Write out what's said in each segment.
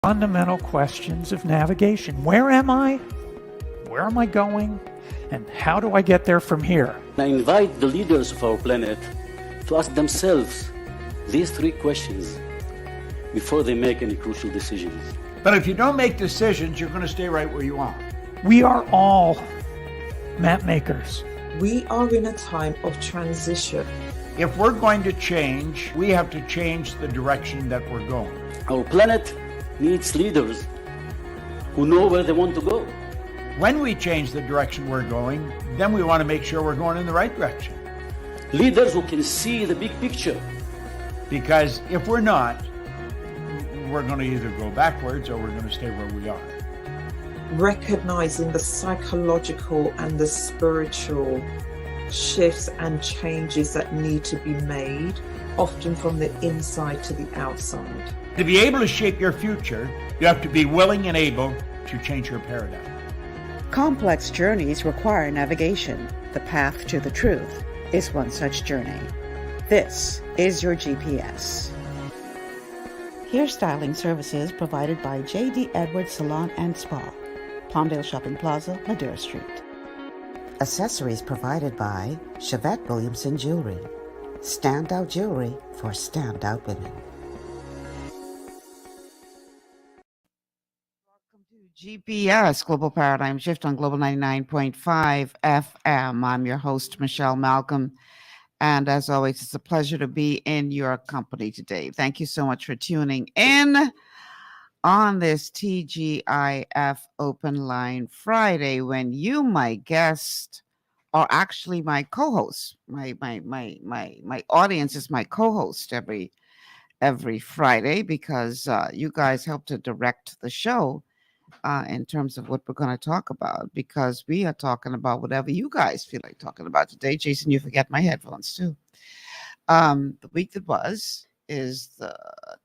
Fundamental questions of navigation. Where am I? Where am I going? And how do I get there from here? I invite the leaders of our planet to ask themselves these three questions before they make any crucial decisions. But if you don't make decisions, you're going to stay right where you are. We are all map makers. We are in a time of transition. If we're going to change, we have to change the direction that we're going. Our planet needs leaders who know where they want to go. When we change the direction we're going, then we want to make sure we're going in the right direction. Leaders who can see the big picture. Because if we're not, we're going to either go backwards or we're going to stay where we are. Recognizing the psychological and the spiritual shifts and changes that need to be made, often from the inside to the outside. To be able to shape your future, you have to be willing and able to change your paradigm. Complex journeys require navigation. The path to the truth is one such journey. This is your GPS. Hairstyling services provided by J.D. Edwards Salon and Spa, Palmdale Shopping Plaza, Ladera Street. Accessories provided by Chevette Williamson Jewelry. Standout jewelry for standout women. Welcome to GPS, Global Paradigm Shift on Global 99.5 FM. I'm your host, Michelle Malcolm. And as always, it's a pleasure to be in your company today. Thank you so much for tuning in on this TGIF Open Line Friday, when you, my guest, are actually my co-host. My audience is my co-host every Friday, because you guys help to direct the show in terms of what we're going to talk about, because we are talking about whatever you guys feel like talking about today. Jason, you forget my headphones too. The week that was is the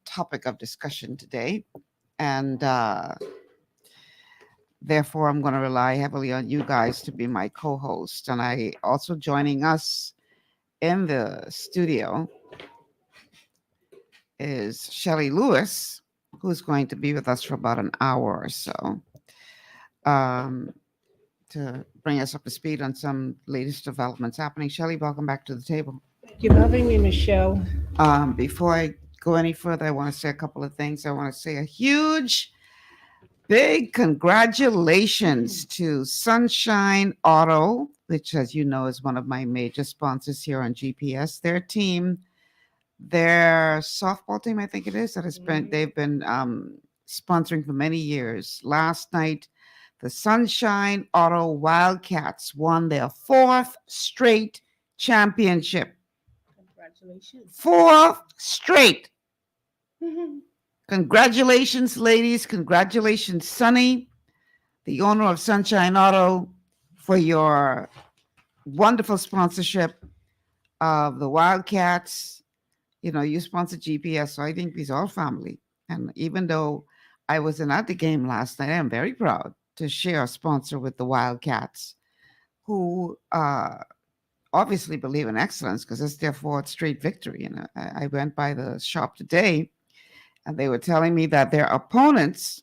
topic of discussion today. And therefore, I'm going to rely heavily on you guys to be my co-host. And I also joining us in the studio is Shelley Lewis, who's going to be with us for about an hour or so to bring us up to speed on some latest developments happening. Shelley, welcome back to the table. Thank you for having me, Michelle. Before I go any further, I want to say a couple of things. I want to say a huge, big congratulations to Sunshine Auto, which, as you know, is one of my major sponsors here on GPS. Their team, their softball team, I think it is, that has been, they've been sponsoring for many years. Last night, the Sunshine Auto Wildcats won their fourth straight championship. Congratulations. Fourth straight. Congratulations, ladies. Congratulations, Sonny, the owner of Sunshine Auto, for your wonderful sponsorship of the Wildcats. You know, you sponsor GPS, so I think it's all family. And even though I wasn't at the game last night, I'm very proud to share a sponsor with the Wildcats, who obviously believe in excellence, because it's their fourth straight victory. And I went by the shop today, and they were telling me that their opponents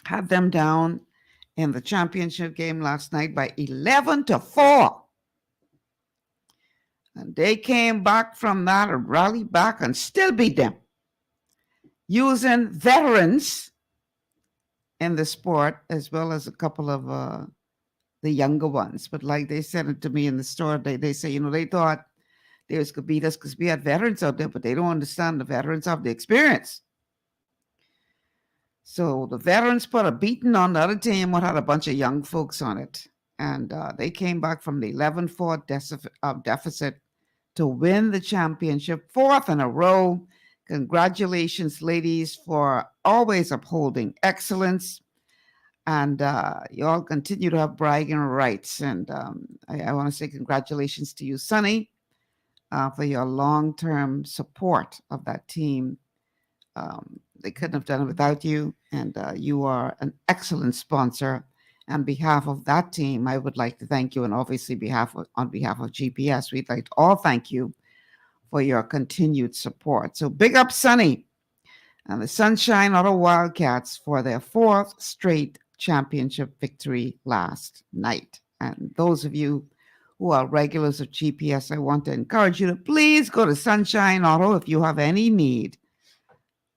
had them down in the championship game last night by 11-4. And they came back from that and rallied back and still beat them, using veterans in the sport, as well as a couple of the younger ones. But like they said it to me in the store, they say, you know, they thought they could beat us because we had veterans out there, but they don't understand the veterans have the experience. So the veterans put a beating on the other team, what had a bunch of young folks on it. And they came back from the 11-4 deficit to win the championship, fourth in a row. Congratulations, ladies, for always upholding excellence. And you all continue to have bragging rights. And I want to say congratulations to you, Sonny, for your long-term support of that team. They couldn't have done it without you. And you are an excellent sponsor. On behalf of that team, I would like to thank you. And obviously, on behalf of GPS, we'd like to all thank you for your continued support. So big up, Sonny. and the Sunshine Auto Wildcats for their fourth straight championship victory last night. And those of you who are regulars of GPS, I want to encourage you to please go to Sunshine Auto if you have any need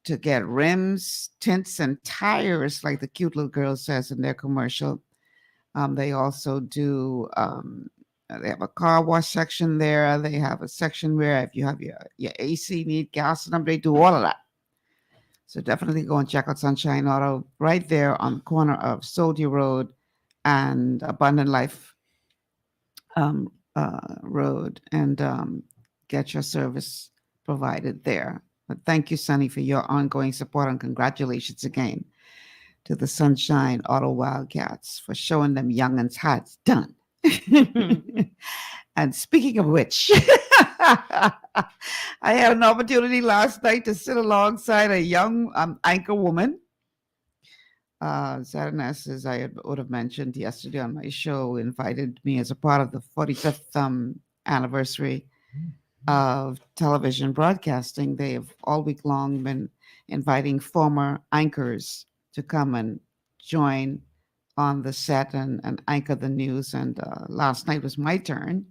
to get rims, tints, and tires, like the cute little girl says in their commercial. They also do, they have a car wash section there. They have a section where if you have your AC need gas, and they do all of that. So definitely go and check out Sunshine Auto right there on the corner of Soldier Road and Abundant Life Road, and get your service provided there. But thank you, Sonny, for your ongoing support, and congratulations again to the Sunshine Auto Wildcats for showing them youngins how it's done. And speaking of which, I had an opportunity last night to sit alongside a young anchor woman. Zaraness, as I would have mentioned yesterday on my show, invited me as a part of the 45th anniversary of television broadcasting. They have all week long been inviting former anchors to come and join on the set and anchor the news. And last night was my turn.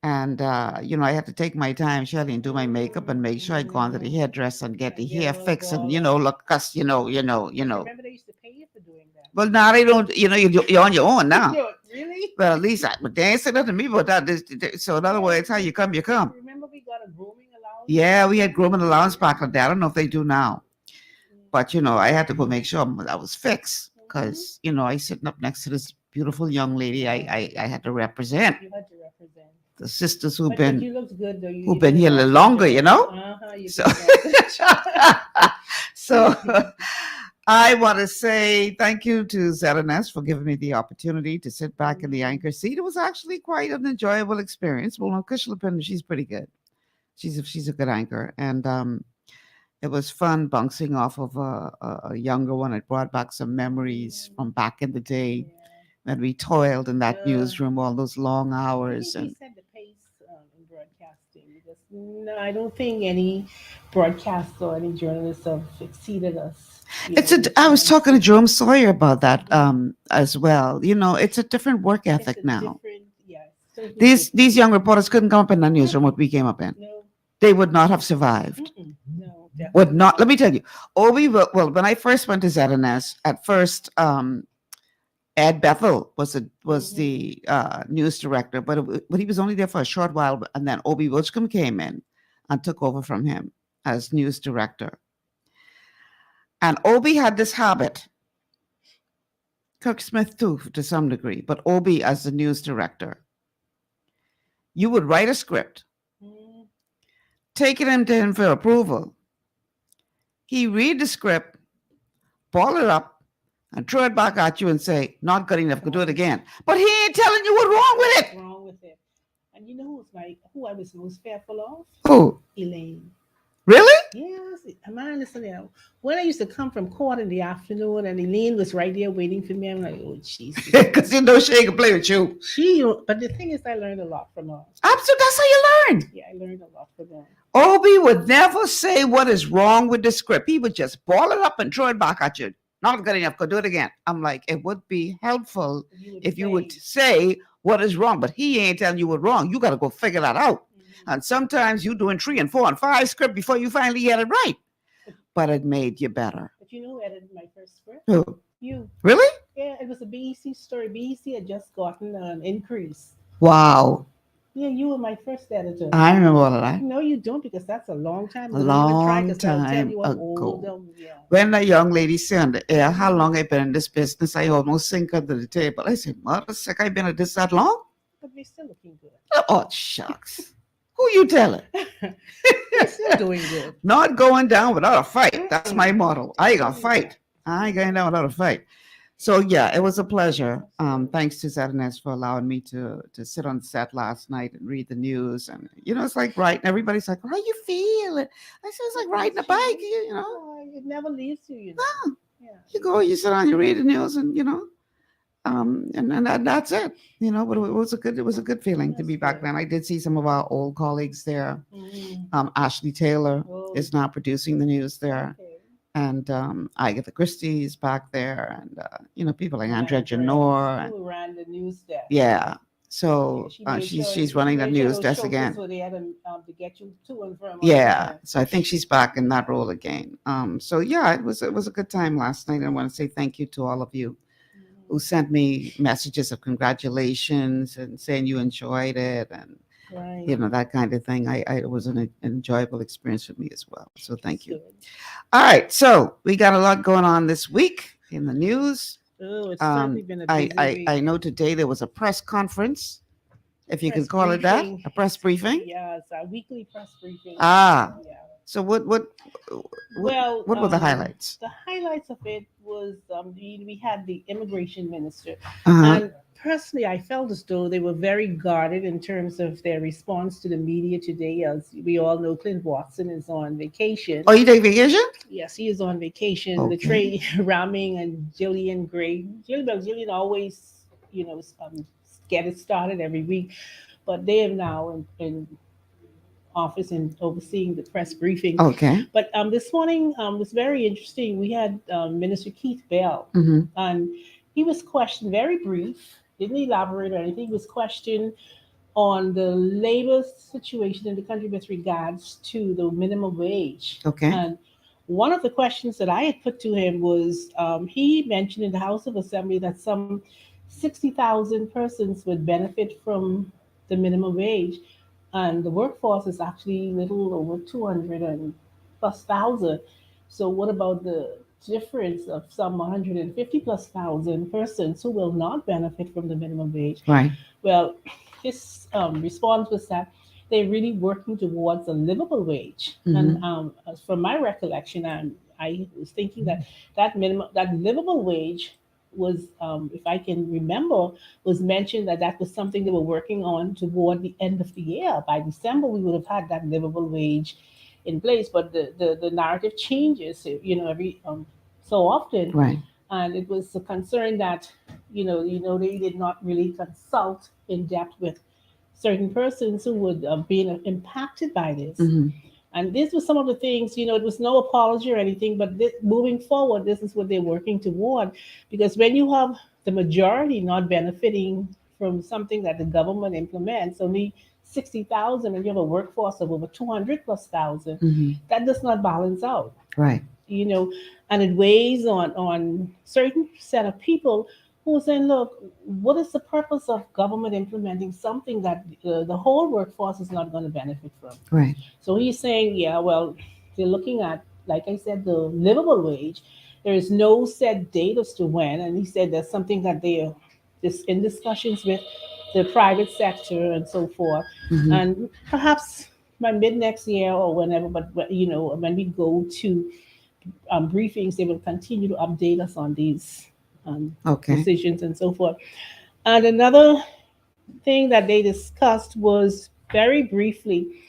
And, I had to take my time, Shirley, and do my makeup and make sure I go onto the hairdresser and get the hair fixed and, look, cause, Remember they used to pay you for doing that. Well, now they don't, you're on your own now. Really? Well, at least but they ain't said nothing to me about that. So in other words, how you come, you come. Remember we got a grooming allowance? Yeah, we had grooming allowance back on that. I don't know if they do now. But, I had to go make sure I was fixed because, I sitting up next to this beautiful young lady I had to represent. You had to represent. The sisters who've But been you looked good, though. who've been here a little longer, So, so I want to say thank you to Zaraness for giving me the opportunity to sit back in the anchor seat. It was actually quite an enjoyable experience. Well, no, Kushlapin, she's pretty good. She's a good anchor, and it was fun bouncing off of a younger one. It brought back some memories from back in the day when we toiled in that newsroom all those long hours. And set the pace in broadcasting. Because, no, I don't think any broadcaster or any journalists have exceeded us. I was talking to Jerome Sawyer about that as well. It's a different work ethic now. These young reporters couldn't come up in the newsroom what we came up in. No. They would not have survived. No, would not. Let me tell you, when I first went to ZNS, at first, Ed Bethel was the news director, but he was only there for a short while, and then Obi Wilchcombe came in and took over from him as news director. And Obi had this habit, Kirk Smith too, to some degree, but Obi as the news director. You would write a script, take it into him for approval. He read the script, ball it up, and throw it back at you and say, not good enough, could do it again. But he ain't telling you what's wrong with it. Wrong with it. And you know who I was most fearful of? Who? Elaine. Really? Yes. Am I understanding? When I used to come from court in the afternoon and Elaine was right there waiting for me, I'm like, oh, Jesus. Because she ain't gonna play with you. But the thing is, I learned a lot from her. Absolutely, that's how you learn. Yeah, I learned a lot from her. Obi would never say what is wrong with the script. He would just ball it up and throw it back at you. Not good enough, go do it again. I'm like, it would be helpful if you would say what is wrong, but he ain't telling you what's wrong. You got to go figure that out. And sometimes you're doing 3 and 4 and 5 script before you finally get it right. But it made you better. But you know who edited my first script? Who? You. Really? Yeah, it was a BEC story. BEC had just gotten an increase. Wow. Yeah, you were my first editor. I remember all of that. No, you don't, because that's a long time ago. A long time ago. Yeah. When a young lady said on the air, how long I've been in this business, I almost sink under the table. I said, mother sick, I've been at this that long? But we're still looking good. Oh, shucks. Who you telling? We're still doing good. Not going down without a fight. That's my motto. I ain't gonna fight. I ain't going down without a fight. So yeah, it was a pleasure. Thanks to Zadanez for allowing me to sit on set last night and read the news. And it's like writing. Everybody's like, "How you feel?" I said, "It's like riding a bike." It never leaves you. No. Yeah. You go, you sit down, you read the news, and that's it. But it was a good feeling to That's be back good. then. I did see some of our old colleagues there. Mhm. Ashley Taylor Oh, is now producing the news there, okay. and Agatha Christie is back there, and people like Andrea Andrea, Janor, and who ran the news desk. yeah. Yeah, So she made sure she's running the news those desk chauffeurs again. were there to get you to and from on Yeah, time. so I think she's back in that role again. So yeah, it was a good time last night. I want to say thank you to all of you who Mhm. sent me messages of congratulations and saying you enjoyed it, and Right. that kind of thing. It was an enjoyable experience for me as well. So thank That's you. good. All right, so we got a lot going on this week in the news. Oh, it's certainly been a I, busy I week. I know today there was a press conference, if you can Press call it that, briefing. a press briefing. Yeah, it's our weekly press briefing. Ah, Yeah. so what Well, what were the highlights? the highlights of it was we had the immigration minister, Uh-huh. and personally, I felt as though they were very guarded in terms of their response to the media today. As we all know, Clint Watson is on vacation. Oh, you take vacation? Yes, he is on vacation. The Okay. Trey Ramming and Jillian Gray. Jillian always, get it started every week, but they are now in office and overseeing the press briefing. Okay. But this morning was very interesting. We had Minister Keith Bell, Mm-hmm. and he was questioned, very brief, didn't elaborate or anything. He was questioned on the labor situation in the country with regards to the minimum wage. Okay. And one of the questions that I had put to him was he mentioned in the House of Assembly that some 60,000 persons would benefit from the minimum wage, and the workforce is actually little over 200 and plus thousand. So what about the difference of some 150 plus thousand persons who will not benefit from the minimum wage? Right. Well, his response was that they're really working towards a livable wage. And Mm-hmm. as from my recollection, I was thinking that that livable wage was, if I can remember, was mentioned that that was something they were working on toward the end of the year. By December, we would have had that livable wage in place. But the narrative changes, every so often, Right. and it was a concern that they did not really consult in depth with certain persons who would be impacted by this. Mm-hmm. And this was some of the things, it was no apology or anything, but moving forward, this is what they're working toward. Because when you have the majority not benefiting from something that the government implements, only 60,000, and you have a workforce of over 200 plus thousand, Mm-hmm. that does not balance out. Right. you know, and it weighs on certain set of people who are saying, look, what is the purpose of government implementing something that the whole workforce is not going to benefit from? Right. So he's saying, yeah, well, they're looking at, like I said, the livable wage. There is no set date as to when, and he said that's something that they are just in discussions with the private sector and so forth, Mm-hmm. and perhaps by mid next year or whenever. But when we go to briefings, they will continue to update us on these Okay. decisions and so forth. And another thing that they discussed was very briefly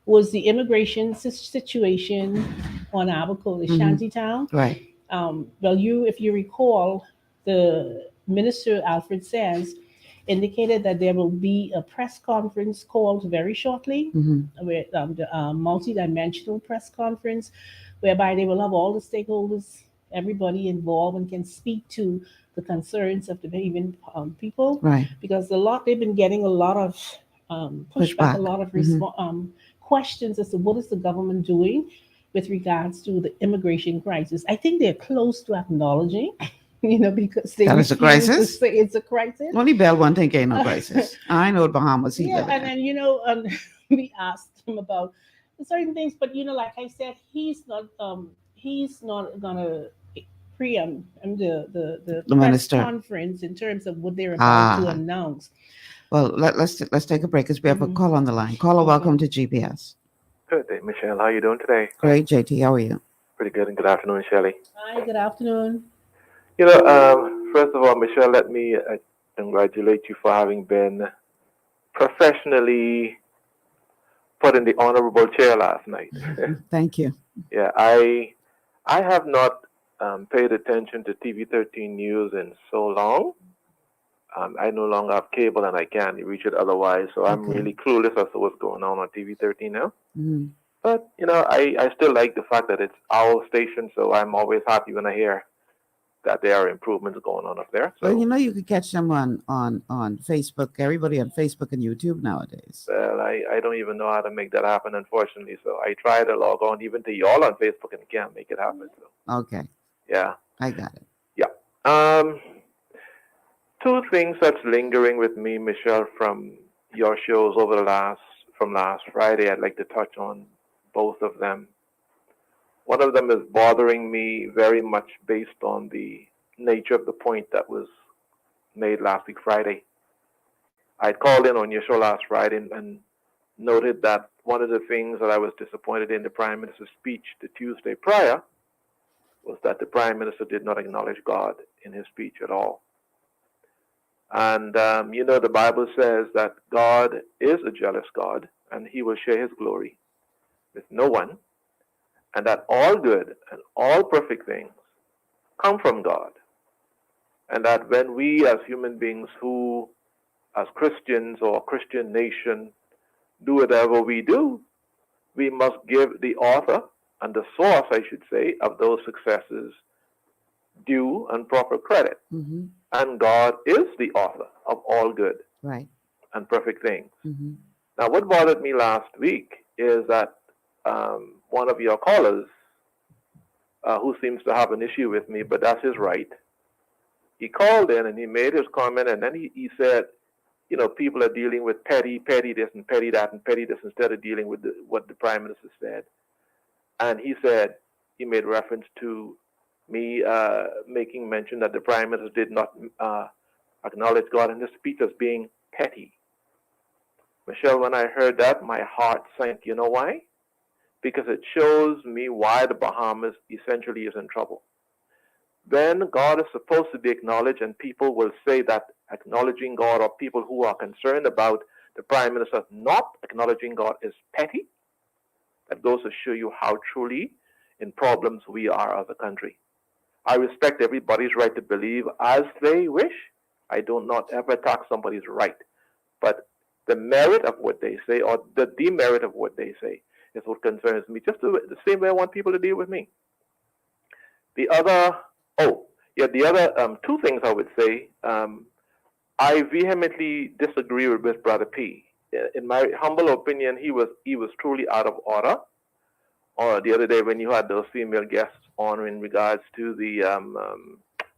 was the immigration situation on Abaco, the Mm-hmm. shantytown. Right. Well, if you recall, the minister Alfred Sands indicated that there will be a press conference called very shortly, Mm-hmm. with the multi-dimensional press conference, whereby they will have all the stakeholders, everybody involved, and can speak to the concerns of the Bahamian people, Right. because they've been getting a lot of pushback, a Pushback. lot of Mm-hmm. questions as to what is the government doing with regards to the immigration crisis. I think they're close to acknowledging, because they That is a refuse to crisis? say it's a crisis. Only Bell one thing ain't no crisis. I know Bahamas he Yeah, living and in. then we asked him about certain things, but like I said, he's not gonna preempt the The press minister. conference in terms of what they're about to Ah. announce. Well, let's take a break because we have a Mhm. call on the line. Caller, Okay. welcome to GPS. Good day, Michelle. How you doing today? Great, JT. How are you? Pretty good, and good afternoon, Shelley. Hi, good afternoon. First of all, Michelle, let me congratulate you for having been professionally put in the honorable chair last night. Thank you. Yeah, I have not paid attention to TV 13 News in so long, I no longer have cable and I can't reach it otherwise, so I'm Okay. really clueless as to what's going on TV 13 now. Mm-hmm. But, I still like the fact that it's our station, so I'm always happy when I hear that there are improvements going on up there. So, Well, you could catch them on Facebook. Everybody on Facebook and YouTube nowadays. well, I don't even know how to make that happen, unfortunately. So I try to log on even to y'all on Facebook and can't make it happen. So, Okay, yeah. I got it. Yeah. Two things that's lingering with me, Michelle, from your shows from last Friday. I'd like to touch on both of them. One of them is bothering me very much based on the nature of the point that was made last week Friday. I called in on your show last Friday and noted that one of the things that I was disappointed in the Prime Minister's speech the Tuesday prior was that the Prime Minister did not acknowledge God in his speech at all. And, the Bible says that God is a jealous God and he will share his glory with no one, and that all good and all perfect things come from God. And that when we as human beings who, as Christians or Christian nation, do whatever we do, we must give the author and the source, I should say, of those successes due and proper credit. Mm-hmm. And God is the author of all good Right. and perfect things. Mm-hmm. Now, what bothered me last week is that one of your callers, who seems to have an issue with me, but that's his right, he called in and he made his comment, and then he said, people are dealing with petty this and petty that and petty this instead of dealing with what the Prime Minister said. And he said, he made reference to me making mention that the Prime Minister did not acknowledge God in his speech as being petty. Michelle, when I heard that, my heart sank. You know why? Because it shows me why the Bahamas essentially is in trouble. Then God is supposed to be acknowledged, and people will say that acknowledging God, or people who are concerned about the Prime Minister not acknowledging God, is petty. That goes to show you how truly in problems we are as a country. I respect everybody's right to believe as they wish. I do not ever attack somebody's right. But the merit of what they say, or the demerit of what they say, is what concerns me, just the same way I want people to deal with me. The other two things I would say. I vehemently disagree with Brother P. In my humble opinion, he was truly out of order. Or the other day when you had those female guests on in regards to the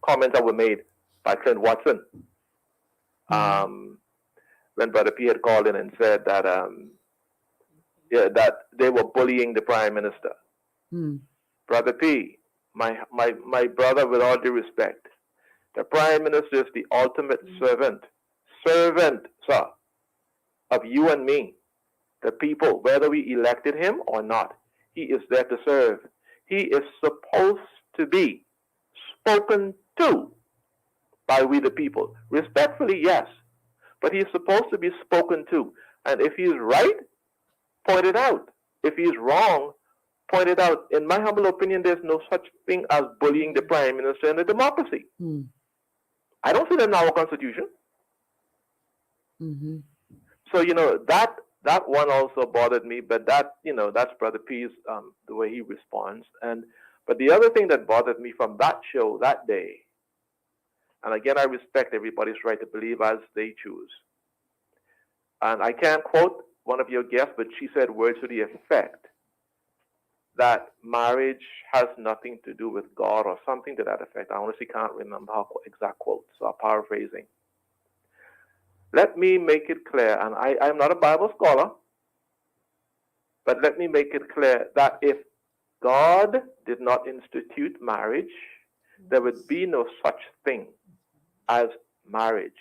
comments that were made by Clint Watson, when Brother P had called in and said that that they were bullying the Prime Minister. Brother P, my brother, with all due respect, the Prime Minister is the ultimate servant, sir, of you and me, the people, whether we elected him or not. He is there to serve. He is supposed to be spoken to by we the people. Respectfully, yes. But he's supposed to be spoken to. And if he's right, point it out. If he's wrong, point it out. In my humble opinion, there's no such thing as bullying the Prime Minister in a democracy. I don't see that in our Constitution. Mm-hmm. So, that one also bothered me, but that's Brother P's, the way he responds. But the other thing that bothered me from that show that day, and again, I respect everybody's right to believe as they choose. And I can't quote one of your guests, but she said words to the effect that marriage has nothing to do with God or something to that effect. I honestly can't remember her exact quote, so I'm paraphrasing. Let me make it clear, and I'm not a Bible scholar, but let me make it clear that if God did not institute marriage, there would be no such thing as marriage.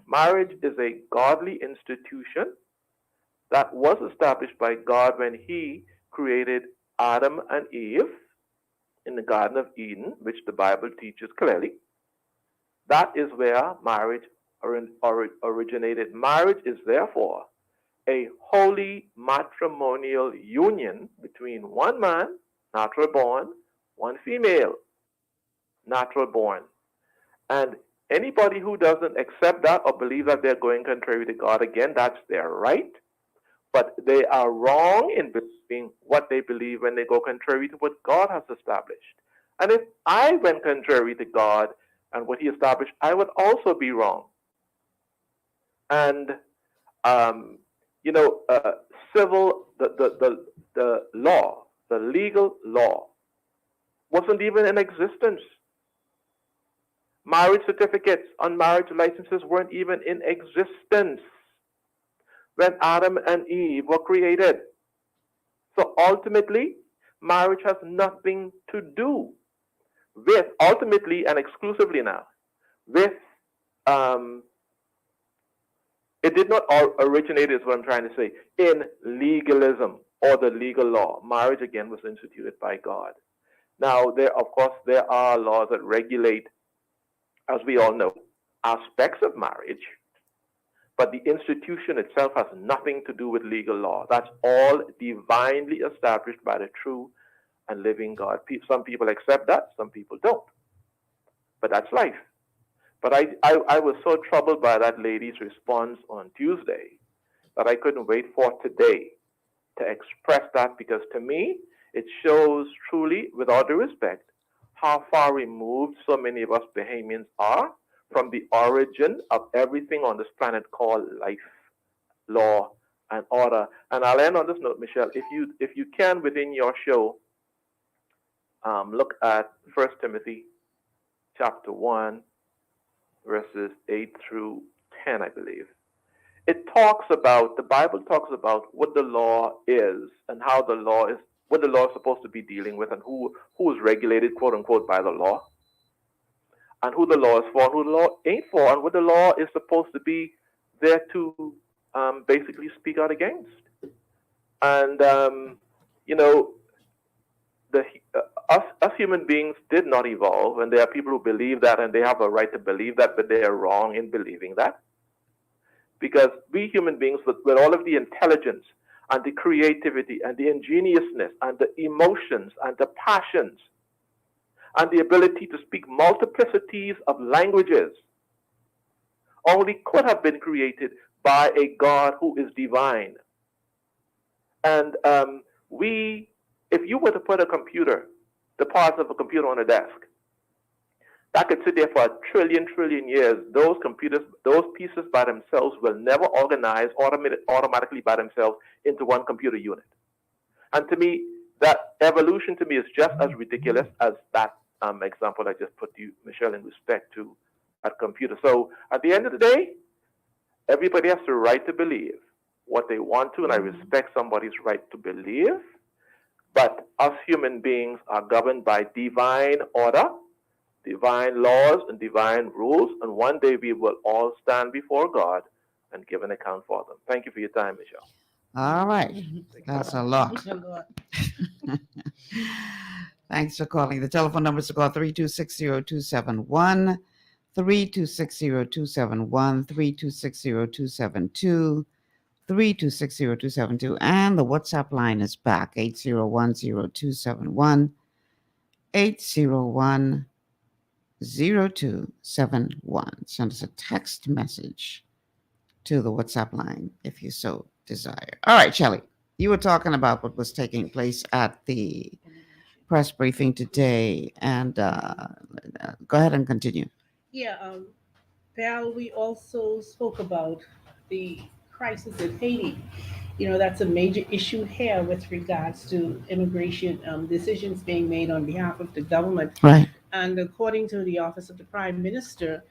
Marriage is a godly institution that was established by God when he created Adam and Eve in the Garden of Eden, which the Bible teaches clearly. That is where marriage originated. Marriage is therefore a holy matrimonial union between one man, natural born, one female, natural born. And Anybody who doesn't accept that or believe that they're going contrary to God, again, that's their right. But they are wrong in believing what they believe when they go contrary to what God has established. And if I went contrary to God and what He established, I would also be wrong. And um, you know, civil the law, the legal law, wasn't even in existence. Marriage certificates on marriage licenses weren't even in existence when Adam and Eve were created. So ultimately, marriage has nothing to do with, ultimately and exclusively now, with, um, it did not originate, is what I'm trying to say, in legalism or the legal law. Marriage, again, was instituted by God. Now, of course, there are laws that regulate, as we all know, aspects of marriage, but the institution itself has nothing to do with legal law. That's all divinely established by the true and living God. Some people accept that, some people don't. But that's life. But I was so troubled by that lady's response on Tuesday that I couldn't wait for today to express that, because to me, it shows truly, with all due respect, how far removed so many of us Bahamians are from the origin of everything on this planet called life, law, and order. And I'll end on this note, Michelle. If you can, within your show, look at 1 Timothy chapter 1, verses 8 through 10, I believe. The Bible talks about what the law is and how the law is, what the law is supposed to be dealing with, and who is regulated, quote unquote, by the law, and who the law is for and who the law ain't for, and what the law is supposed to be there to basically speak out against. And, you know, us human beings did not evolve, and there are people who believe that, and they have a right to believe that, but they are wrong in believing that. Because we human beings, with all of the intelligence and the creativity and the ingeniousness and the emotions and the passions and the ability to speak multiplicities of languages, only could have been created by a God who is divine. And if you were to put the parts of a computer on a desk, that could sit there for a trillion years. Those pieces by themselves will never organize automatically by themselves into one computer unit. And to me, that evolution to me is just as ridiculous as that example I just put to you, Michelle, in respect to that computer. So at the end of the day, everybody has the right to believe what they want to, and I respect somebody's right to believe. But us human beings are governed by divine order, divine laws, and divine rules, and one day we will all stand before God and give an account for them. Thank you for your time, Michelle. All right. That's a lot. Thanks for calling. The telephone numbers to call 3260271, 3260271, 3260272, 3260272, and the WhatsApp line is back, 8010271, 8010271. Send us a text message to the WhatsApp line if you so desire. All right, Shelley, you were talking about what was taking place at the press briefing today, and go ahead and continue. Yeah, Val, we also spoke about the crisis in Haiti. That's a major issue here with regards to immigration decisions being made on behalf of the government. Right. And according to the Office of the Prime Minister,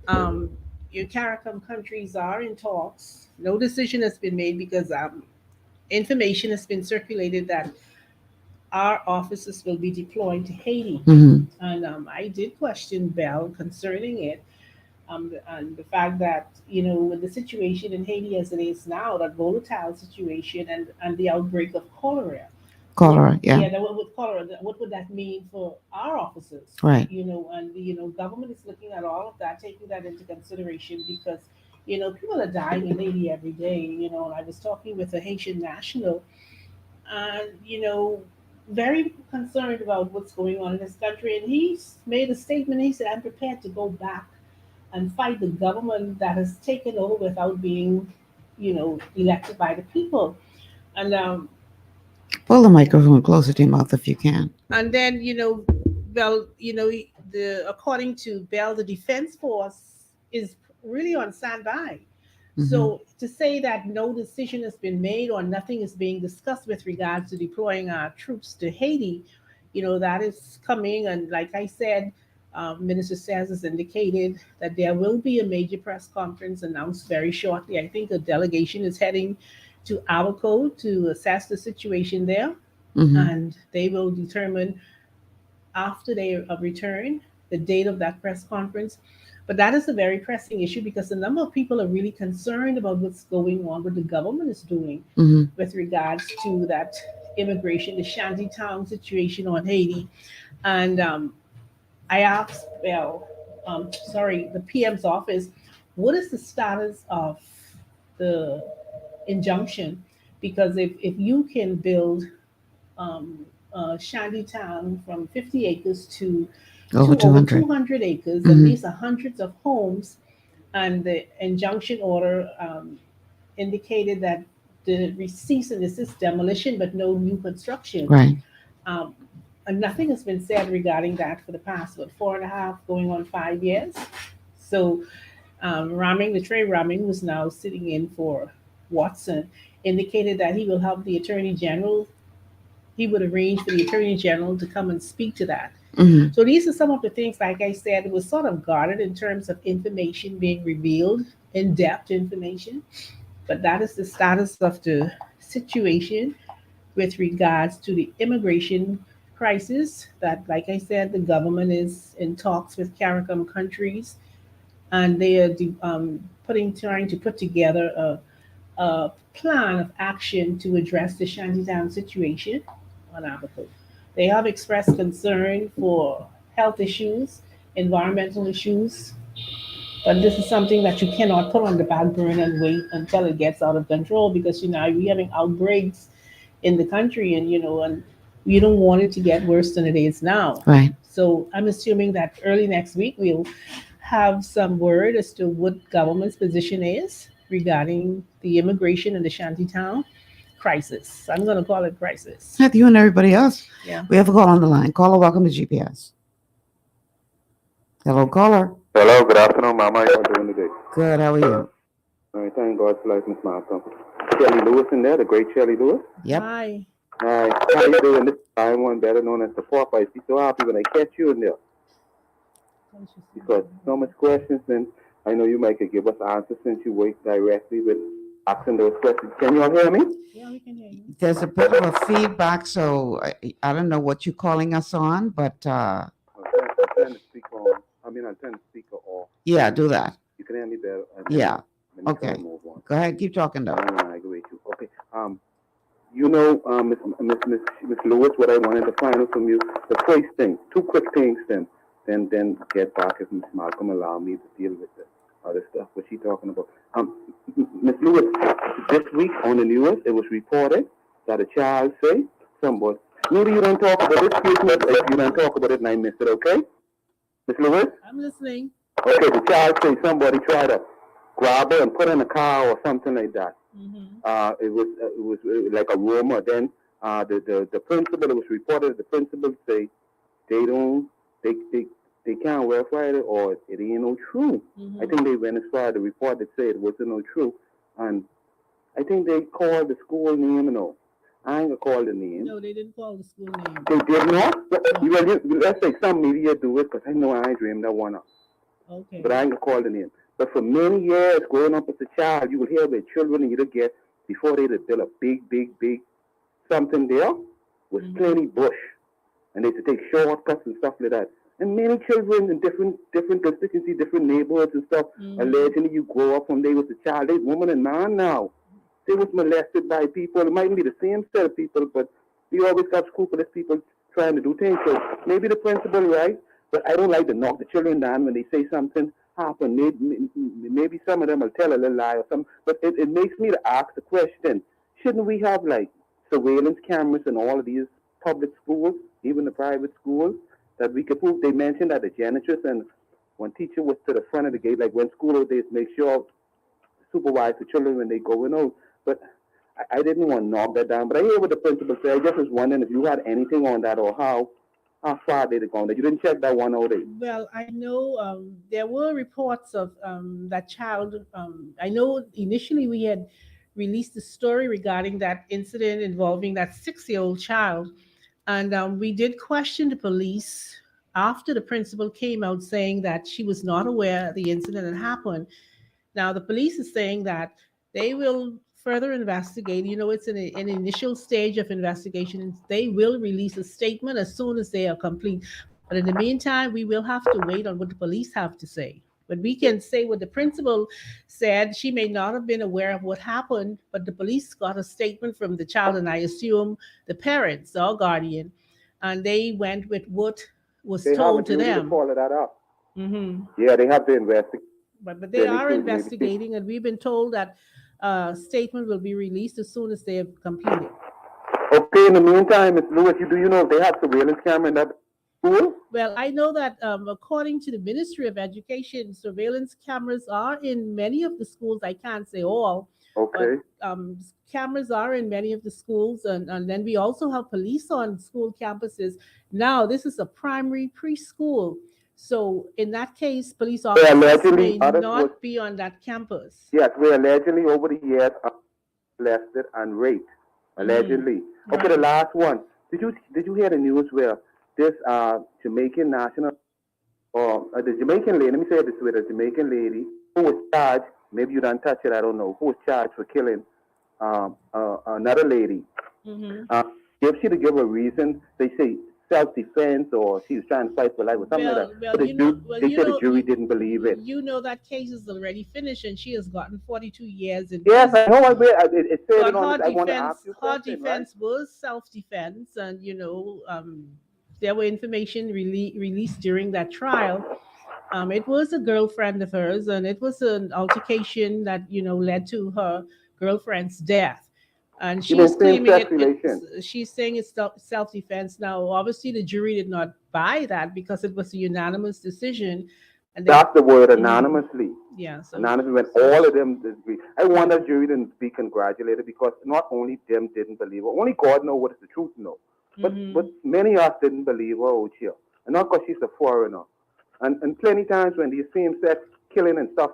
um, your CARICOM countries are in talks. No decision has been made because information has been circulated that our officers will be deployed to Haiti. Mm-hmm. And I did question Bell concerning it, and the fact that, with the situation in Haiti as it is now, that volatile situation and the outbreak of cholera. Cholera, yeah. Yeah, with cholera, what would that mean for our officers? Right. And government is looking at all of that, taking that into consideration because, people are dying in Haiti every day. And I was talking with a Haitian national, and very concerned about what's going on in his country. And he made a statement. He said, "I'm prepared to go back and fight the government that has taken over without being, elected by the people. And Pull the microphone closer to your mouth if you can. and then well, the according to Bell, the defense force is really on standby. Mhm. So to say that no decision has been made or nothing is being discussed with regards to deploying our troops to Haiti, that is coming. And like I said, Minister Sands has indicated that there will be a major press conference announced very shortly. I think a delegation is heading to Abaco to assess the situation there, Mhm. and they will determine after they return the date of that press conference. But that is a very pressing issue because a number of people are really concerned about what's going on, what the government is doing Mhm. with regards to that immigration, the shantytown situation on Haiti. And I asked, the PM's office, what is the status of the injunction? Because if you can build shantytown from 50 acres Over to over 200. 200 acres, and Mhm. these are hundreds of homes, and the injunction order indicated that the cease and desist demolition, but no new construction. Right. Um, and nothing has been said regarding that for the past, 4.5, going on 5 years. So the Trey Raming, who's now sitting in for Watson, indicated that he will help the Attorney General. He would arrange for the Attorney General to come and speak to that. Mhm. So these are some of the things, like I said, it was sort of guarded in terms of information being revealed, in depth information. But that is the status of the situation with regards to the immigration crisis. That, like I said, the government is in talks with CARICOM countries, and they are trying to put together a plan of action to address the shantytown situation on Abaco. They have expressed concern for health issues, environmental issues, but this is something that you cannot put on the back burner and wait until it gets out of control, because we're having outbreaks in the country, and we don't want it to get worse than it is now. Right. So I'm assuming that early next week we'll have some word as to what government's position is regarding the immigration in the shantytown crisis. I'm going to call it crisis. With you and everybody else. Yeah. We have a call on the line. Caller, welcome to GPS. Hello, caller. Hello, good afternoon, Mama. How you doing today? Good. How are you? All right, thank God for life, Miss Malcolm. Shelley Lewis in there, the great Shelley Lewis. Yep. Hi. Hi, how you doing? This is one better known as the Popeye. Be so happy when I catch you in there because so much questions, and I know you might could give us answers since you work directly with asking those questions. Can you all hear me? Yeah, we can hear you. There's a bit of a feedback, so I don't know what you're calling us on, but I'll turn the speaker on. I'll turn the speaker off. yeah, do that. You can hear me better. Yeah. Let me try Okay. to move on. Go ahead. Keep talking, though. I agree with you. Okay. Miss Lewis, what I wanted to find out from you, the first thing, two quick things, then get back if Miss Malcolm allow me to deal with the other stuff. What she talking about? Miss Lewis, this week on the news, it was reported that a child say, somebody, maybe you don't talk about it, excuse me, if you don't talk about it and I missed it, okay? Miss Lewis? I'm listening. Okay, the child say somebody tried to grab her and put her in a car or something like that. Mm-hmm. It was like a rumor. Then the principal, it was reported. The principal say they can't verify it or it ain't no true. Mm-hmm. I think they went as far as the report that said it wasn't no true, and I think they called the school name and all. I ain't gonna call the name. No, they didn't call the school name. They did not. No. Let's say some media do it because I know I ain't dreamed that one up. Okay. But I ain't gonna call the name. But for many years, growing up as a child, you would hear about children you'd get before they build a big something there was plenty bush, and they had to take shortcuts and stuff like that. And many children in different constituencies, different neighborhoods and stuff. Allegedly, you grow up from they was a child, they woman and man now. They was molested by people. It mightn't be the same set of people, but we always got scrupulous people trying to do things. So maybe the principal right, but I don't like to knock the children down when they say something happened. Maybe some of them will tell a little lie or something, but it makes me to ask the question, shouldn't we have like surveillance cameras in all of these public schools, even the private schools, that we could prove? They mentioned that the janitors and One teacher was to the front of the gate, like when school days, make sure supervise the children when they go in. But I didn't want to knock that down. But I hear what the principal said. I just was wondering if you had anything on that, or how far did it go? That you didn't check that one out there. Well, I know there were reports of that child. I know initially we had released a story regarding that incident involving that 6-year-old child. And we did question the police after the principal came out saying that she was not aware the incident had happened. Now, the police is saying that they will further investigate. You know, it's an initial stage of investigation, and they will release a statement as soon as they are complete. But in the meantime, we will have to wait on what the police have to say. But we can say what the principal said. She may not have been aware of what happened, but the police got a statement from the child, and I assume the parents or guardian, and they went with what was told to them. Follow that up. Mm-hmm. Yeah, they have to investigate. But they are investigating, and we've been told that a statement will be released as soon as they have completed. Okay, in the meantime, Ms. Lewis, do you know if they have surveillance camera in that school? Well, I know that according to the Ministry of Education, surveillance cameras are in many of the schools. I can't say all. Okay. But, cameras are in many of the schools, and then we also have police on school campuses. Now, this is a primary preschool. So in that case, police officers may not be on that campus. Yes, we allegedly over the years molested and raped. Allegedly. Right. Okay, the last one. Did you hear the news where this Jamaican national, or the Jamaican lady, let me say it this way, the Jamaican lady who was charged, maybe you don't touch it, I don't know, who was charged for killing another lady. Mm-hmm. If she to give a reason, they say self-defense, or she was trying to fight for life, or something like that. But they said the jury didn't believe it. You know that case is already finished, and she has gotten 42 years in prison. Yes, I know. It said but on it. I want to ask you her defense was self-defense, and there were information released during that trial. It was a girlfriend of hers, and it was an altercation that led to her girlfriend's death. And she's claiming she's saying it's self-defense. Now, obviously, the jury did not buy that because it was a unanimous decision. And that's the word, anonymously. Yeah. So, anonymously, when all of them disagree. I wonder if jury didn't be congratulated because not only them didn't believe her, only God knows what is the truth know. But many of us didn't believe her out here. And not because she's a foreigner. And plenty times when these same-sex killing and stuff,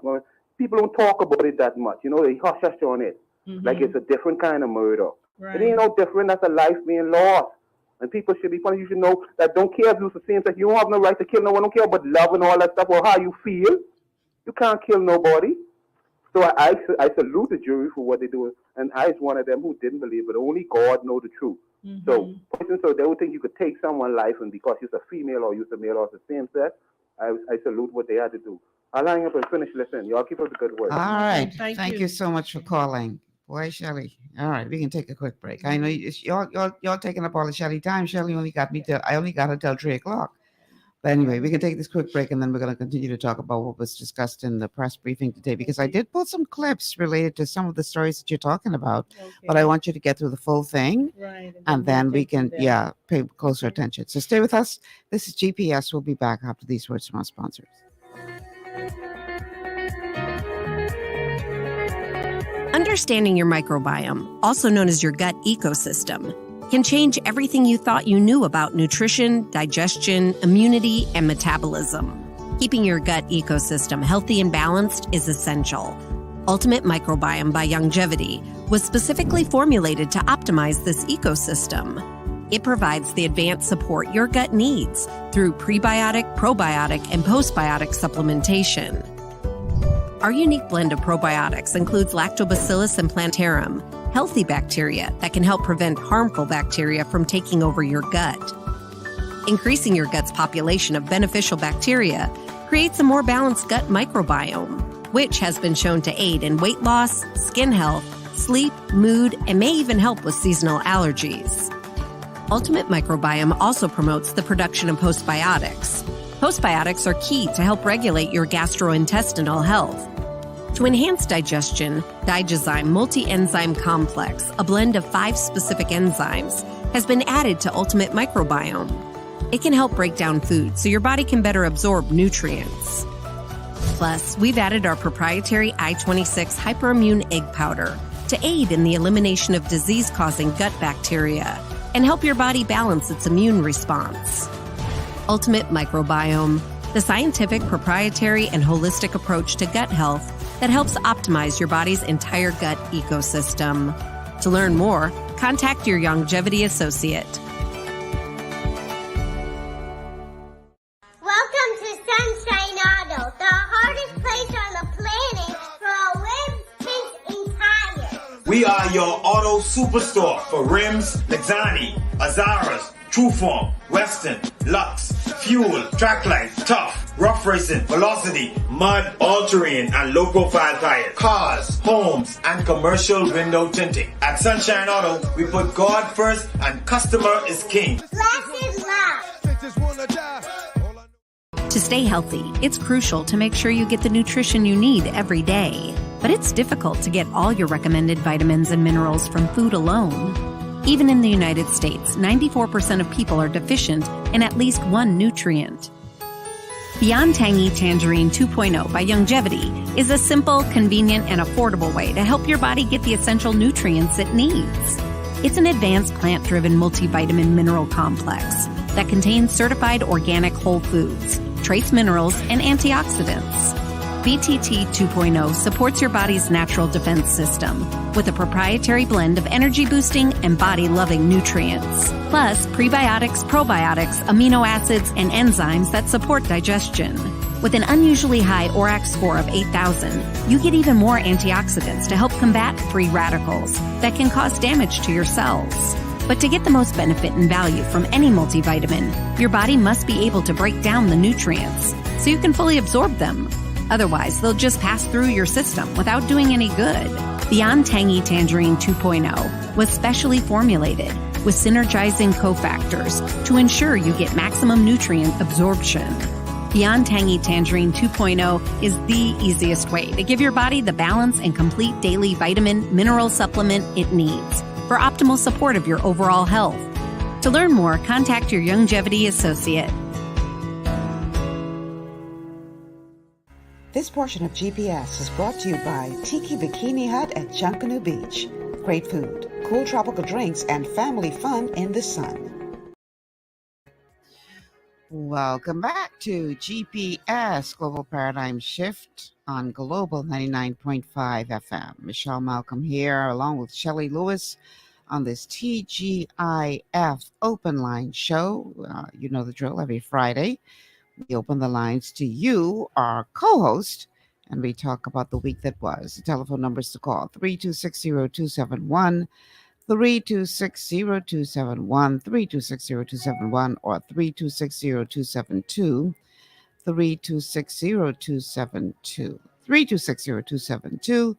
people don't talk about it that much. They hush on it. Like it's a different kind of murder. Right. It ain't no different. That's a life being lost. And people should be punished. You should know that don't care if you're the same sex. You don't have no right to kill no one. Don't care about love and all that stuff or how you feel. You can't kill nobody. So I salute the jury for what they do. And I was one of them who didn't believe it. Only God knows the truth. So they would think you could take someone's life, and because you're a female or you're a male or the same sex, I salute what they had to do. I'll line up and finish. Listen, y'all keep up the good work. All right. Thank you so much for calling. Boy, Shelley. All right, we can take a quick break. I know y'all taking up all the Shelley time. Shelley only got her till 3:00. But anyway, we can take this quick break, and then we're going to continue to talk about what was discussed in the press briefing today, because I did put some clips related to some of the stories that you're talking about, but I want you to get through the full thing, right, and then we can, pay closer attention. So stay with us. This is GPS. We'll be back after these words from our sponsors. Understanding your microbiome, also known as your gut ecosystem, can change everything you thought you knew about nutrition, digestion, immunity, and metabolism. Keeping your gut ecosystem healthy and balanced is essential. Ultimate Microbiome by Longevity was specifically formulated to optimize this ecosystem. It provides the advanced support your gut needs through prebiotic, probiotic, and postbiotic supplementation. Our unique blend of probiotics includes Lactobacillus and Plantarum, healthy bacteria that can help prevent harmful bacteria from taking over your gut. Increasing your gut's population of beneficial bacteria creates a more balanced gut microbiome, which has been shown to aid in weight loss, skin health, sleep, mood, and may even help with seasonal allergies. Ultimate Microbiome also promotes the production of postbiotics. Postbiotics are key to help regulate your gastrointestinal health. To enhance digestion, Digizyme Multi-Enzyme Complex, a blend of 5 specific enzymes, has been added to Ultimate Microbiome. It can help break down food so your body can better absorb nutrients. Plus, we've added our proprietary I-26 hyperimmune egg powder to aid in the elimination of disease-causing gut bacteria and help your body balance its immune response. Ultimate Microbiome, the scientific, proprietary, and holistic approach to gut health that helps optimize your body's entire gut ecosystem. To learn more, contact your longevity associate. Welcome to Sunshine Auto, the hardest place on the planet for a rims, tints, and tires. We are your auto superstore for rims, Lexani, Azaras, Trueform, Western, Lux, Fuel, Trackline, Tough, Rough Racing, Velocity, Mud, All-Terrain, and low-profile tires, cars, homes, and commercial window tinting. At Sunshine Auto, we put God first and customer is king. Blessed love. To stay healthy, it's crucial to make sure you get the nutrition you need every day. But it's difficult to get all your recommended vitamins and minerals from food alone. Even in the United States, 94% of people are deficient in at least one nutrient. Beyond Tangy Tangerine 2.0 by Longevity is a simple, convenient, and affordable way to help your body get the essential nutrients it needs. It's an advanced plant-driven multivitamin mineral complex that contains certified organic whole foods, trace minerals, and antioxidants. BTT 2.0 supports your body's natural defense system with a proprietary blend of energy-boosting and body-loving nutrients, plus prebiotics, probiotics, amino acids, and enzymes that support digestion. With an unusually high ORAC score of 8,000, you get even more antioxidants to help combat free radicals that can cause damage to your cells. But to get the most benefit and value from any multivitamin, your body must be able to break down the nutrients so you can fully absorb them. Otherwise, they'll just pass through your system without doing any good. Beyond Tangy Tangerine 2.0 was specially formulated with synergizing cofactors to ensure you get maximum nutrient absorption. Beyond Tangy Tangerine 2.0 is the easiest way to give your body the balance and complete daily vitamin mineral supplement it needs for optimal support of your overall health. To learn more, contact your longevity associate. This portion of GPS is brought to you by Tiki Bikini Hut at Junkanoo Beach. Great food, cool tropical drinks, and family fun in the sun. Welcome back to GPS Global Paradigm Shift on Global 99.5 FM. Michelle Malcolm here, along with Shelley Lewis on this TGIF Open Line show. You know the drill, every Friday. We open the lines to you, our co-host, and we talk about the week that was. The telephone numbers to call, 3260271, 3260271, 3260271, or 3260272, 3260272, 3260272.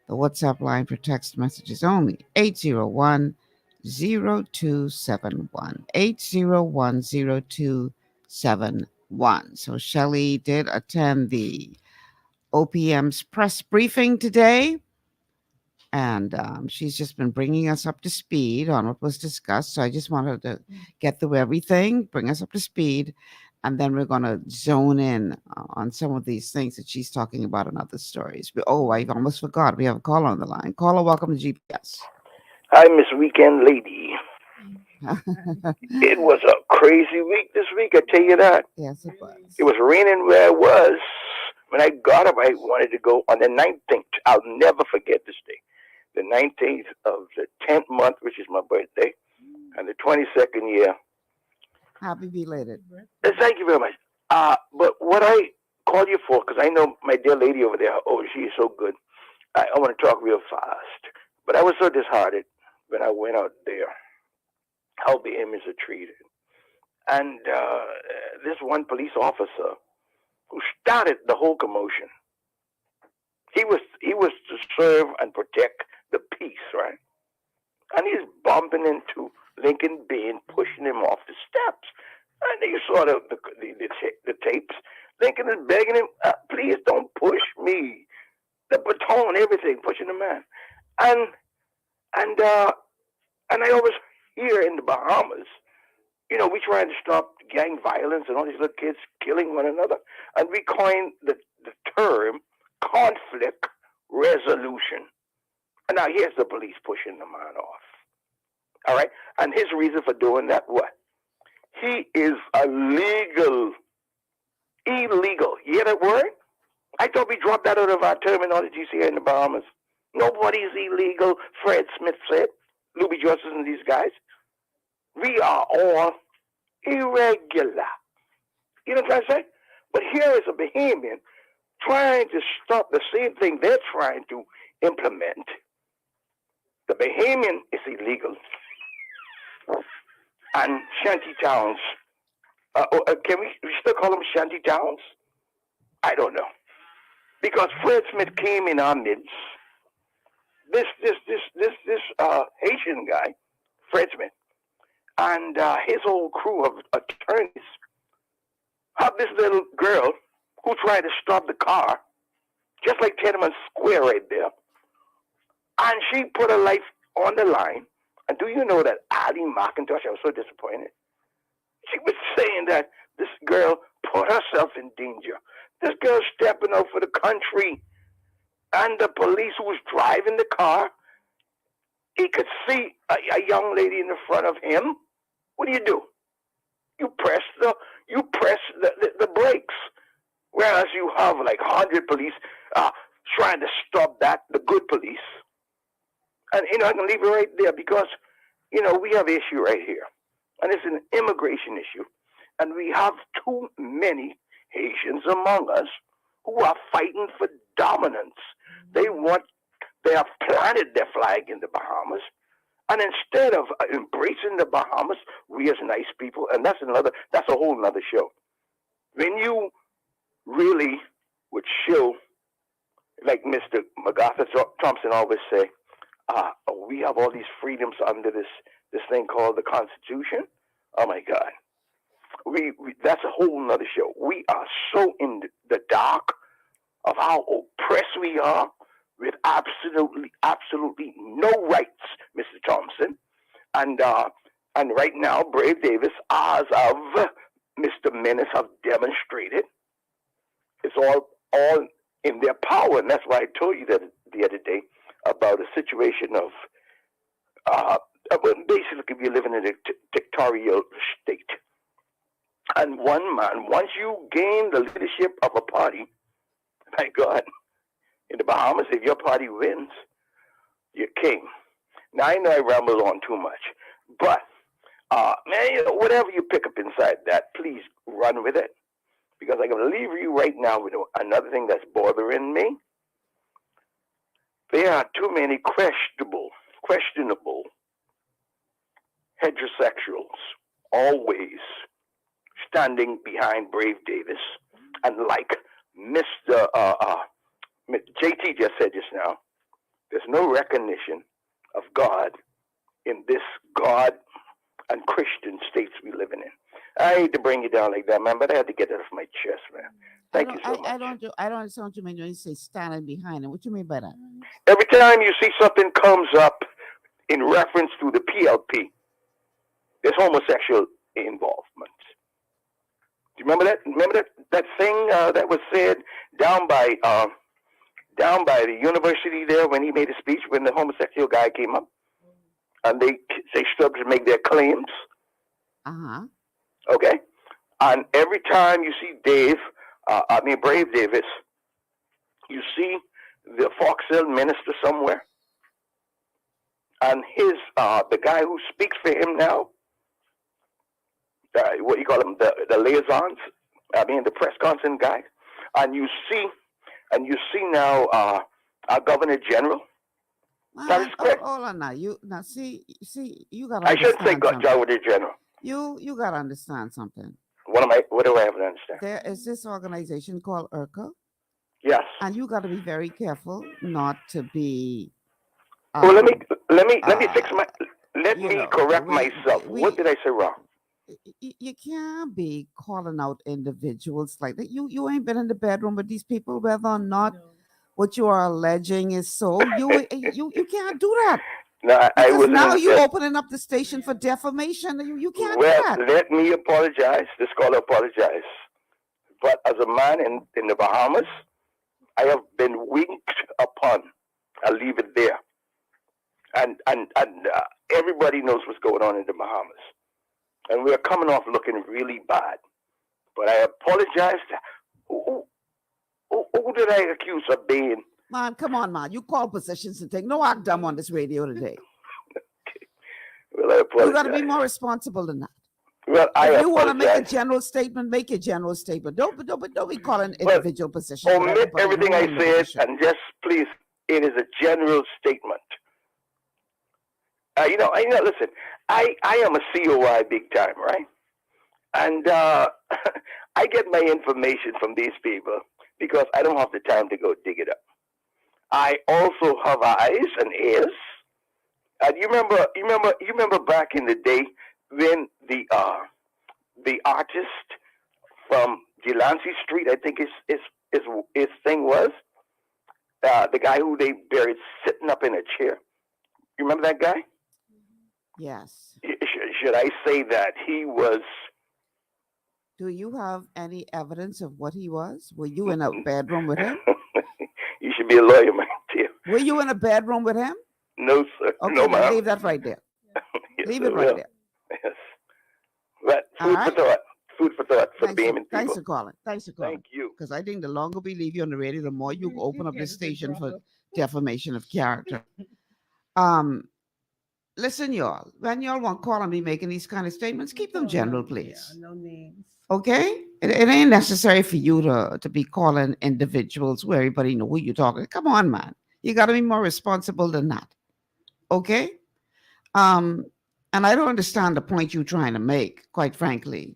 The WhatsApp line for text messages only, 801-0271, 801-0271. So Shelley did attend the OPM's press briefing today, and she's just been bringing us up to speed on what was discussed. So I just wanted to get through everything, bring us up to speed, and then we're going to zone in on some of these things that she's talking about in other stories. I almost forgot. We have a caller on the line. Caller, welcome to GPS. Hi, Miss Weekend Lady. It was a crazy week this week, I tell you that. Yes, it was. It was raining where I was. When I got up, I wanted to go on the 19th. I'll never forget this day. The 19th of the 10th month, which is my birthday, and the 22nd year. Happy belated. Thank you very much. But what I called you for, because I know my dear lady over there, she is so good. I want to talk real fast. But I was so disheartened when I went out there, how the immigrants are treated. And this one police officer who started the whole commotion, he was to serve and protect the peace, right? And he's bumping into Lincoln B and pushing him off the steps. And you saw the tapes. Lincoln is begging him, please don't push me. The baton, everything, pushing the man. And I always hear in the Bahamas, we trying to stop gang violence and all these little kids killing one another. And we coined the term conflict resolution. And now here's the police pushing the man off. All right? And his reason for doing that, what? He is illegal. Illegal. You hear that word? I thought we dropped that out of our terminology here in the Bahamas. Nobody's illegal, Fred Smith said. Louis Justice and these guys. We are all irregular. You know what I'm trying to say? But here is a Bahamian trying to stop the same thing they're trying to implement. The Bahamian is illegal. And shanty towns, can we still call them shanty towns? I don't know. Because Fred Smith came in our midst. This Haitian guy, Fred Smith, and his whole crew of attorneys have this little girl who tried to stop the car, just like Tenement Square right there. And she put her life on the line. And do you know that Ali McIntosh, I was so disappointed. She was saying that this girl put herself in danger. This girl stepping out for the country. And the police who was driving the car, he could see a young lady in the front of him. What do? You press the brakes. Whereas you have like 100 police trying to stop that, the good police. And, I can leave it right there because, we have an issue right here. And it's an immigration issue. And we have too many Haitians among us who are fighting for dominance. They have planted their flag in the Bahamas. And instead of embracing the Bahamas, we as nice people, and that's a whole nother show. When you really would show, like Mr. MacArthur Thompson always say, we have all these freedoms under this thing called the Constitution. Oh my God. That's a whole nother show. We are so in the dark of how oppressed we are with absolutely no rights, Mr. Thompson. And right now, Brave Davis, as of Mr. Menace, have demonstrated it's all in their power. And that's why I told you that the other day about a situation of basically we're living in a dictatorial state. And one man, once you gain the leadership of a party, my God, in the Bahamas, if your party wins, you're king. Now, I know I ramble on too much, but, man, whatever you pick up inside that, please run with it. Because I'm going to leave you right now with another thing that's bothering me. There are too many questionable heterosexuals always standing behind Brave Davis. And like Mr. JT just said just now, there's no recognition of God in this God and Christian states we living in. I hate to bring you down like that, man, but I had to get it off my chest, man. Thank you so much. I don't understand what you mean when you say standing behind it. What do you mean by that? Every time you see something comes up in reference to the PLP, there's homosexual involvement. Do you remember that? Remember that thing that was said down by the university there when he made a speech when the homosexual guy came up, and they started to make their claims. Okay, and every time you see Brave Davis, you see the Fox Hill minister somewhere, and the guy who speaks for him now. What do you call them? The liaisons. The press conference guy. And you see now our Governor General. That is correct. Hold on now. You gotta. I should say Governor General. You gotta understand something. What do I have to understand? There is this organization called IRCA. Yes. And you gotta be very careful not to be. Well, let me fix my. Let me correct myself. What did I say wrong? You can't be calling out individuals like that. You ain't been in the bedroom with these people, whether or not what you are alleging is so. You can't do that. No, I Because wasn't. now you opening up the station for defamation. You can't do Well, that. let me apologize. This caller apologize. But as a man in the Bahamas, I have been winked upon. I'll leave it there. And everybody knows what's going on in the Bahamas. And we're coming off looking really bad. But I apologize. Who did I accuse of being? Man, come on, man. You call positions and things. No act dumb on this radio today. Well, I apologize. You got to be more responsible than that. Well, if you want to make a general statement, make a general statement. Don't be calling individual positions. Omit everything I said and just please, it is a general statement. Listen, I am a COI big time, right? And I get my information from these people because I don't have the time to go dig it up. I also have eyes and ears. And you remember back in the day when the artist from Delancey Street, I think his thing was, the guy who they buried sitting up in a chair. You remember that guy? Yes. Should I say that he was? Do you have any evidence of what he was? Were you in a bedroom with him? You should be a lawyer, my dear. Were you in a bedroom with him? No, sir. Okay, no, ma'am. leave that right there. Yes, leave it right there. Yes. But food for thought. Food for thought for BAME people. Thanks for calling. Thanks for calling. Thank you. Because I think the longer we leave you on the radio, the more you open up this station for defamation of character. Listen, y'all. When y'all want to call on me making these kind of statements, keep them general, please. Yeah, no names. Okay? It ain't necessary for you to be calling individuals where everybody know who you're talking. Come on, man. You got to be more responsible than that. Okay? And I don't understand the point you're trying to make, quite frankly,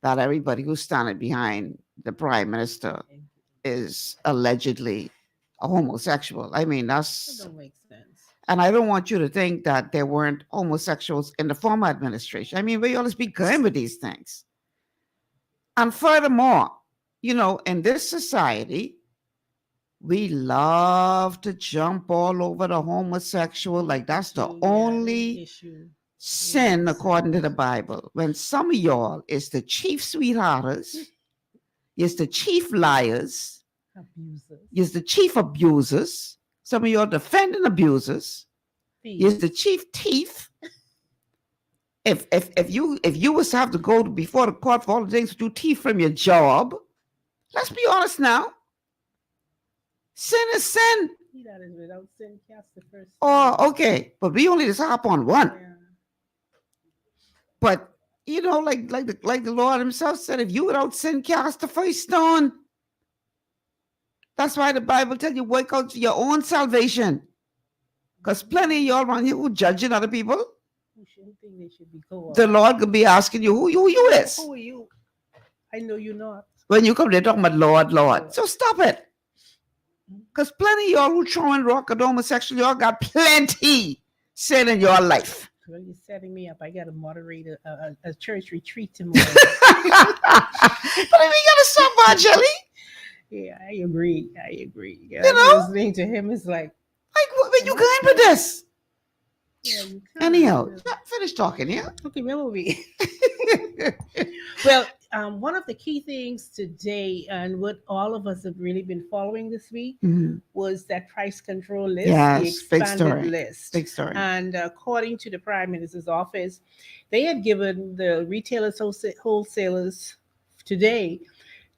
that everybody who's standing behind the prime minister is allegedly a homosexual. I mean, that don't make sense. And I don't want you to think that there weren't homosexuals in the former administration. I mean, we always be going with these things. And furthermore, in this society, we love to jump all over the homosexual, like that's the only sin according to the Bible. When some of y'all is the chief sweethearters, is the chief liars, is the chief abusers. Some of y'all defending abusers, is the chief thief. If you was to have to go before the court for all the things that you thief from your job, let's be honest now. Sin is sin. He that is without sin cast the first stone. Oh, okay. But we only just hop on one. Yeah. But like the Lord himself said, if you without sin cast the first stone. That's why the Bible tells you work out your own salvation. Because plenty of y'all around here who judging other people. Who shouldn't think they should be co-op. The Lord could be asking you who you is. Who are you? I know you're not. When you come, they're talking about Lord. So stop it. Because plenty of y'all who throwing rock at homosexual, y'all got plenty sin in your life. Well, you're setting me up. I got to moderate a church retreat tomorrow. But I mean, you got to stop by, Jelly. Yeah, I agree. Yeah, listening to him is like where you going with this? Yeah, anyhow, finish talking, yeah? Okay, where were we? Well, one of the key things today, and what all of us have really been following this week, was that price control list, the expanded list. Big story. And according to the Prime Minister's office, they had given the retailers, wholesalers today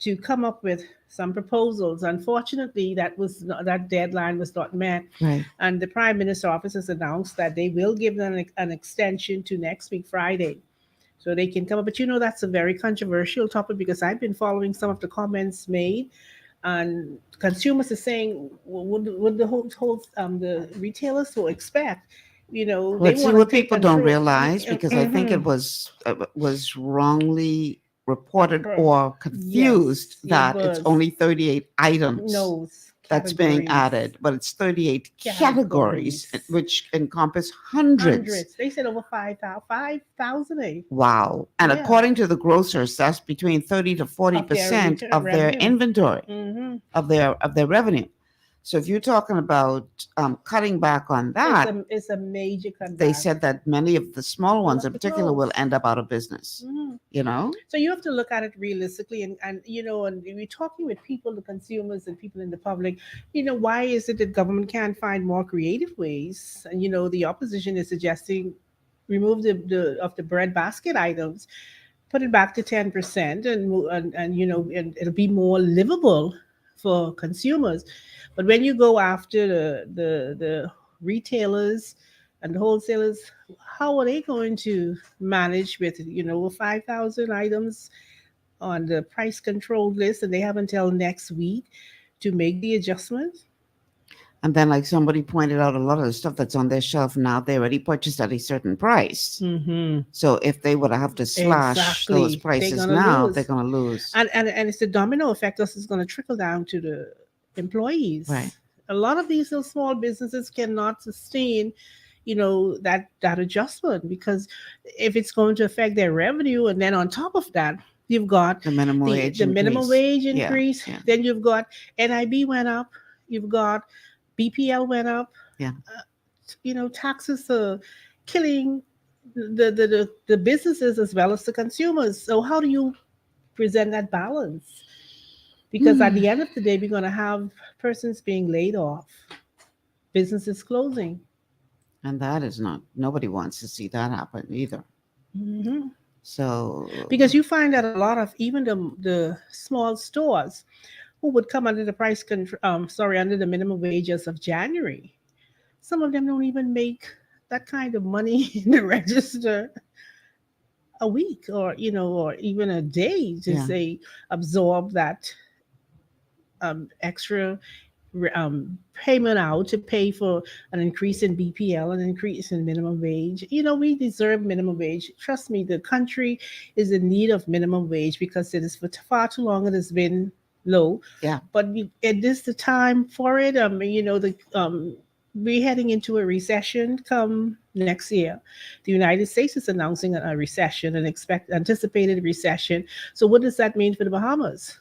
to come up with some proposals. Unfortunately, that deadline was not met. Right. And the Prime Minister's office has announced that they will give them an extension to next week, Friday, so they can come up. But that's a very controversial topic because I've been following some of the comments made, and consumers are saying, would the retailers will expect, Let's see what people don't realize, because I think it was wrongly reported or confused that it's only 38 items that's being added, but it's 38 categories which encompass hundreds. They said over 5,000. Wow. And according to the grocers, that's between 30 to 40% of their inventory, of their revenue. So if you're talking about cutting back on that, It's a major cutback. they said that many of the small ones in have to particular will close. end up out of business. Mhm. You know? So you have to look at it realistically, and you know, and we're talking with people, the consumers, and people in the public. You know, why is it that government can't find more creative ways? And you know, the opposition is suggesting remove the of the bread basket items, put it back to 10%, and you know, and it'll be more livable for consumers. But when you go after the retailers and the wholesalers, how are they going to manage with, you know, 5,000 items on the price control list, and they have until next week to make the adjustment? And then, like somebody pointed out, a lot of the stuff that's on their shelf now, they already purchased at a certain price. Mm-hmm. So if they would have to slash those Exactly. prices They're gonna now, lose. they're going to lose. And it's the domino effect that's going to trickle down to the employees. Right. A lot of these little small businesses cannot sustain, you know, that adjustment, because if it's going to affect their revenue, and then on top of that, you've got The minimum wage the minimum increase. wage Yeah, increase. yeah. Then you've got NIB went up. You've got BPL went up. Yeah. You know, taxes are killing the businesses as well as the consumers. So how do you present that balance? Because at the end of the day, we're going to have persons being laid off, businesses closing. And that is not, nobody wants to see that happen either. Hmm. So, Because you find that a lot of even the small stores who would come under the under the minimum wage as of January, some of them don't even make that kind of money in the register a week, or you know, or even a day to Yeah. say absorb that extra payment out to pay for an increase in BPL, an increase in minimum wage. You know, we deserve minimum wage. Trust me, the country is in need of minimum wage because it is for far too long it has been low. Yeah. But it is the time for it. You know, we're heading into a recession come next year. The United States is announcing a recession, an anticipated recession. So what does that mean for the Bahamas?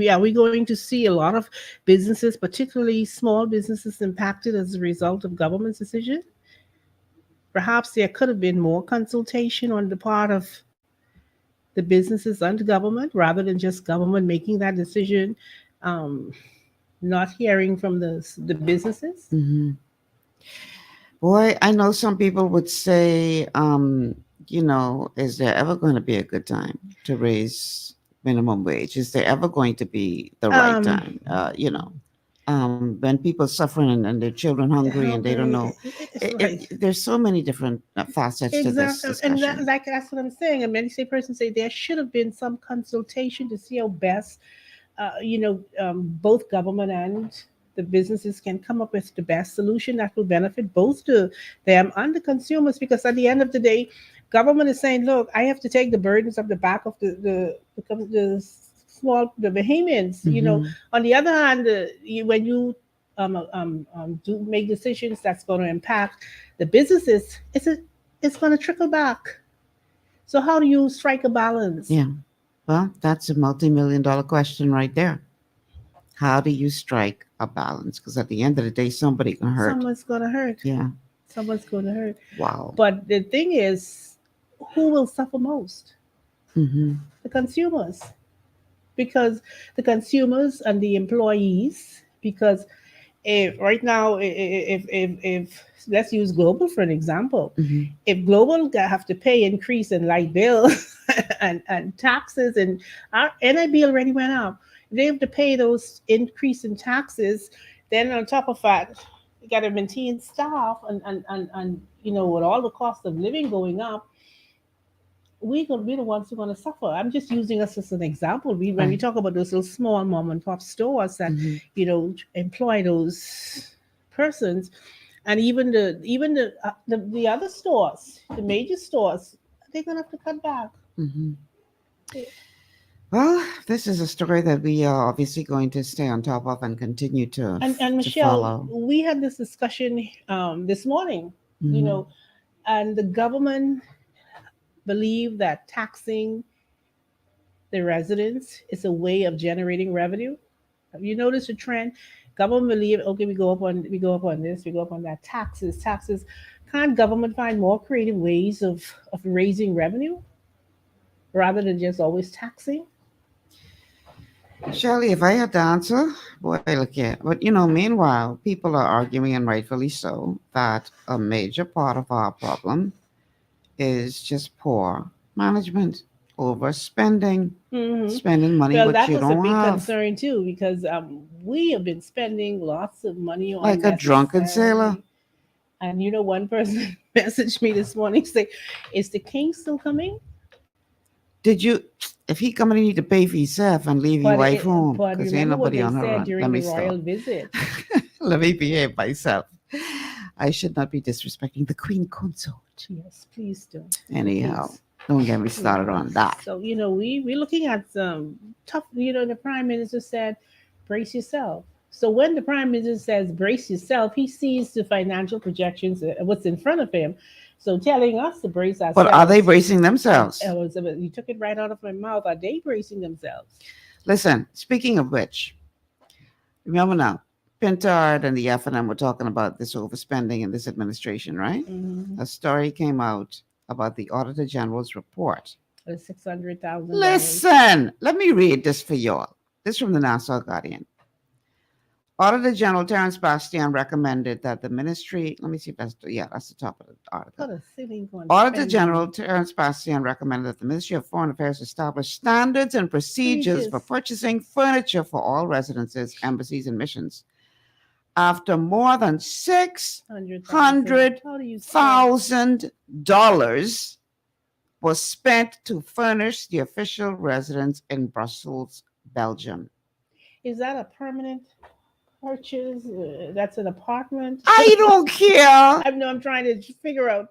Are we going to see a lot of businesses, particularly small businesses, impacted as a result of government's decision? Perhaps there could have been more consultation on the part of the businesses and the government rather than just government making that decision, um, not hearing from the businesses. hmm boy, I know some people would say, you know, is there ever going to be a good time to raise minimum wage? Is there ever going to be the right time? You know, when people suffering and their children hungry and they don't know. Right. There's so many different facets to this Exactly, and discussion. that's what I'm saying. And many persons say there should have been some consultation to see how best, you know, both government and the businesses can come up with the best solution that will benefit both them and the consumers. Because at the end of the day, government is saying, "Look, I have to take the burdens of the back of the small the Bahamians." You know, Mhm. on the other hand, when you do make decisions that's going to impact the businesses, it's going to trickle back. So how do you strike a balance? Yeah. Well, that's a multi-million-dollar question right there. How do you strike a balance? Because at the end of the day, somebody can hurt. Someone's going to hurt. Yeah. Someone's going to hurt. Wow. But the thing is, who will suffer most? hmm The consumers. Because the consumers and the employees, because if right now, if let's use global for an example, hmm if global have to pay increase in light bill and taxes, and our NIB already went up, if they have to pay those increase in taxes, then on top of that, you got to maintain staff, and you know, with all the cost of living going up, we're going to be the ones who are going to suffer. I'm just using us as an example. When we Right. talk about those little small mom and pop stores that Mhm. you know employ those persons, and even the other stores, the major stores, they're going to have to cut back. hmm Well, this is a story that we are obviously going to stay on top of and continue to And to Michelle, follow. we had this discussion this morning. You Mhm. know, and the government believe that taxing the residents is a way of generating revenue. Have you noticed a trend? Government believe, okay, we go up on this, we go up on that. Taxes. Can't government find more creative ways of raising revenue rather than just always taxing? Shirley, if I had to answer, boy, look here. But meanwhile, people are arguing, and rightfully so, that a major part of our problem is just poor management, overspending, spending money Well, which that you was a don't big have, concern too, because we have been spending lots of money on like a drunken sailor. And one person messaged me this morning say, "Is the king still coming?" Did you? If he come in, he need to pay for himself and leave your wife home But because ain't remember what nobody they on her said run. during Let the me royal stop. visit. Let me behave myself. I should not be disrespecting the queen consort. Yes, please don't. Anyhow, Please. don't get me started on that. So we're looking at some tough. The prime minister said, "Brace yourself." So when the prime minister says "brace yourself," he sees the financial projections, what's in front of him. So telling us to brace ourselves. But are they bracing themselves? You took it right out of my mouth. Are they bracing themselves? Listen, speaking of which, remember now, Pintard and the F&M were talking about this overspending in this administration, right? Mm-hmm. A story came out about the Auditor General's report. $600,000. Listen, let me read this for y'all. This is from the Nassau Guardian. Auditor General Terence Bastian recommended that the ministry, let me see if that's the top of the article. Auditor General Terence Bastian recommended that the Ministry of Foreign Affairs establish standards and procedures for purchasing furniture for all residences, embassies, and missions. After more than $600,000 was spent to furnish the official residence in Brussels, Belgium. Is that a permanent purchase? That's an apartment? I don't care. I'm trying to figure out.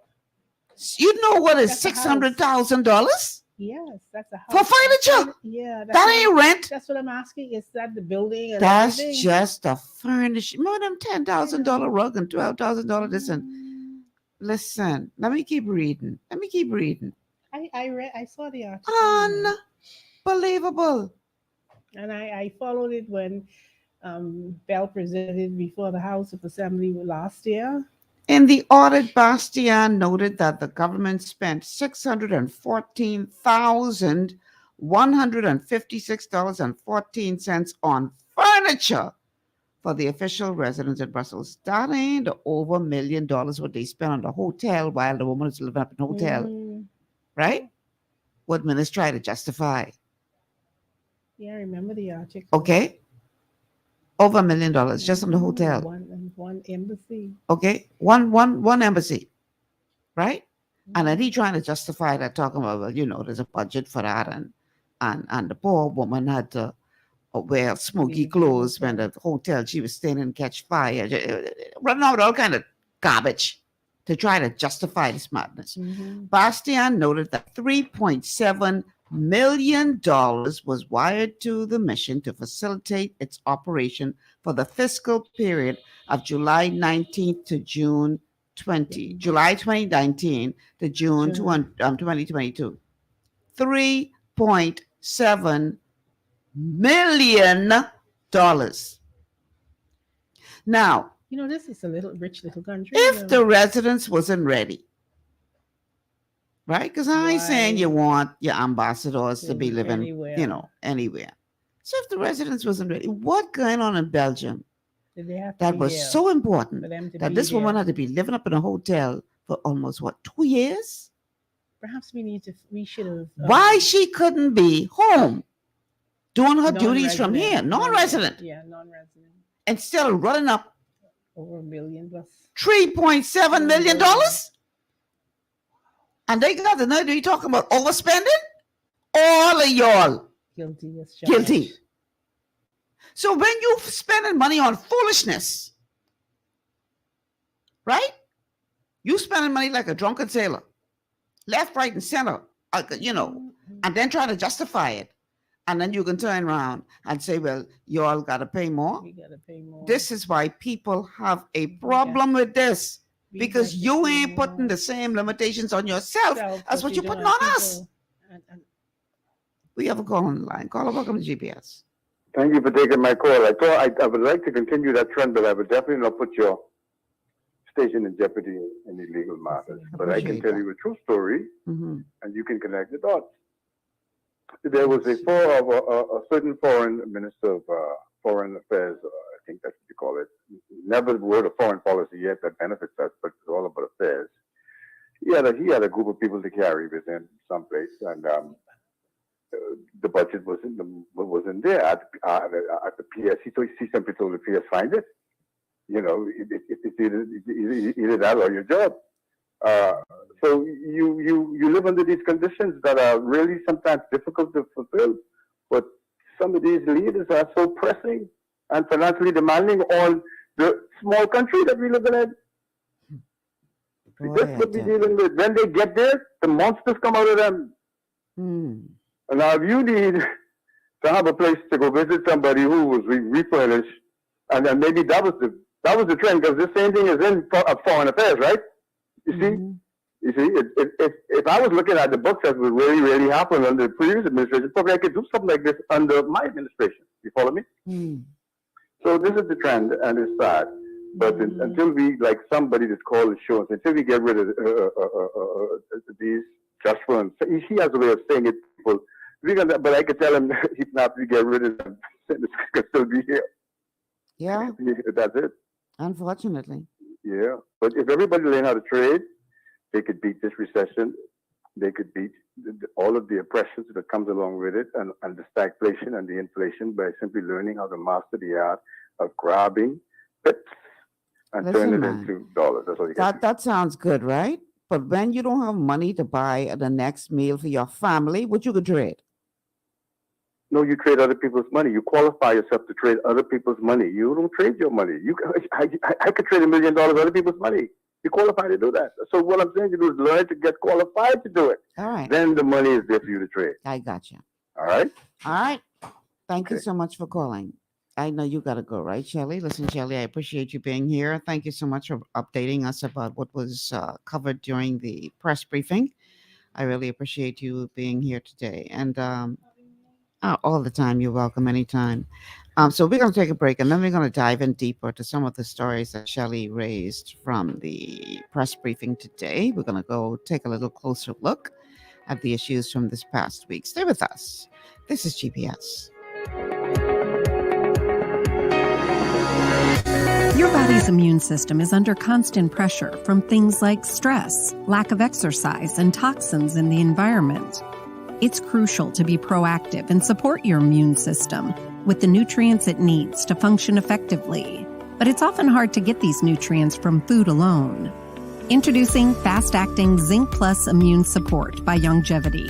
You know what is $600,000? Yes, that's a house. For furniture? Yeah. That ain't rent. That's what I'm asking. Is that the building? And that's everything? Just a furniture. More than $10,000 rug and $12,000 this and. Listen, let me keep reading. I saw the article. Unbelievable. And I followed it when Bell presented before the House of Assembly last year. In the audit, Bastian noted that the government spent $614,156.14 on furniture for the official residence in Brussels. That ain't over $1 million what they spent on the hotel while the woman is living up in the hotel. Right? What ministers try to justify. Yeah, I remember the article. Okay. Over $1 million just on the hotel. One embassy. Okay. One embassy. Right? And then he trying to justify that, talking about, well, there's a budget for that, and the poor woman had to wear smoky clothes when the hotel she was staying in catch fire, running out all kind of garbage to try to justify this madness. Bastian noted that $3.7 million was wired to the mission to facilitate its operation for the fiscal period of July 19th to June 2019 to June 2022. $3.7 million. Now, this is a rich little country. If the residence wasn't ready, right? Because I ain't saying you want your ambassadors to be living, anywhere. So if the residence wasn't ready, what going on in Belgium that was so important that this woman had to be living up in a hotel for almost 2 years? Perhaps we should have. Why she couldn't be home doing her duties from here, non-resident. Yeah, non-resident. Instead of running up over $1 million plus. $3.7 million? And they got the nerve to be talking about overspending? All of y'all guilty. So when you spending money on foolishness, right? You spending money like a drunken sailor, left, right, and center, and then trying to justify it. And then you can turn around and say, well, you all got to pay more. We got to pay more. This is why people have a problem with this. Because you ain't putting the same limitations on yourself as what you're putting on us. We have a call on the line. Caller, welcome to GPS. Thank you for taking my call. I thought I would like to continue that trend, but I would definitely not put your station in jeopardy in illegal matters. But I can tell you a true story, and you can connect the dots. There was a certain foreign minister of foreign affairs, I think that's what you call it. Never the word of foreign policy yet that benefits us, but it's all about affairs. He had a group of people to carry within someplace, and the budget wasn't there at the PS. He simply told the PS, find it. You know, it's either that or your job. So you live under these conditions that are really sometimes difficult to fulfill. But some of these leaders are so pressing and financially demanding on the small country that we live in. That's what we're dealing with. When they get there, the monsters come out of them. And now, if you need to have a place to go visit somebody who was refurnished, and then maybe that was the trend, because the same thing is in foreign affairs, right? You see, if I was looking at the books that would really happen under the previous administration, probably I could do something like this under my administration. You follow me? So this is the trend, and it's sad. But until we, like somebody that's called the show, until we get rid of these trust funds, he has a way of saying it. People, but I could tell him if not, we get rid of them, this could still be here. Yeah. That's it. Unfortunately. Yeah. But if everybody learned how to trade, they could beat this recession. They could beat all of the oppressions that comes along with it, and the stagflation and the inflation, by simply learning how to master the art of grabbing bits and turning it into dollars. That's all you got. That sounds good, right? But when you don't have money to buy the next meal for your family, what you could trade? No, you trade other people's money. You qualify yourself to trade other people's money. You don't trade your money. I could trade $1 million other people's money. You qualify to do that. So what I'm saying to do is learn to get qualified to do it. All right. Then the money is there for you to trade. I got you. All right? All right. Thank you so much for calling. I know you got to go, right, Shelley? Listen, Shelley, I appreciate you being here. Thank you so much for updating us about what was covered during the press briefing. I really appreciate you being here today. And all the time. You're welcome anytime. So we're going to take a break, and then we're going to dive in deeper to some of the stories that Shelley raised from the press briefing today. We're going to go take a little closer look at the issues from this past week. Stay with us. This is GPS. Your body's immune system is under constant pressure from things like stress, lack of exercise, and toxins in the environment. It's crucial to be proactive and support your immune system with the nutrients it needs to function effectively. But it's often hard to get these nutrients from food alone. Introducing fast-acting Zinc Plus Immune Support by Longevity.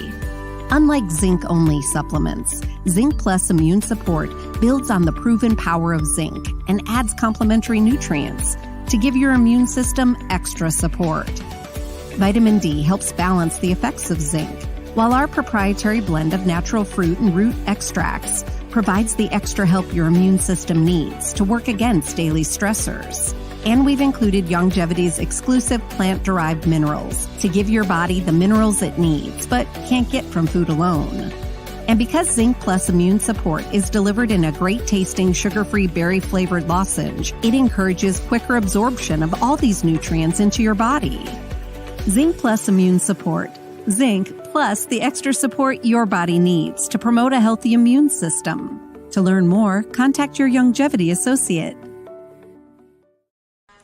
Unlike zinc-only supplements, Zinc Plus Immune Support builds on the proven power of zinc and adds complementary nutrients to give your immune system extra support. Vitamin D helps balance the effects of zinc, while our proprietary blend of natural fruit and root extracts provides the extra help your immune system needs to work against daily stressors. And we've included Longevity's exclusive plant-derived minerals to give your body the minerals it needs, but can't get from food alone. And because Zinc Plus Immune Support is delivered in a great-tasting, sugar-free, berry-flavored lozenge, it encourages quicker absorption of all these nutrients into your body. Zinc Plus Immune Support. Zinc plus the extra support your body needs to promote a healthy immune system. To learn more, contact your Longevity associate.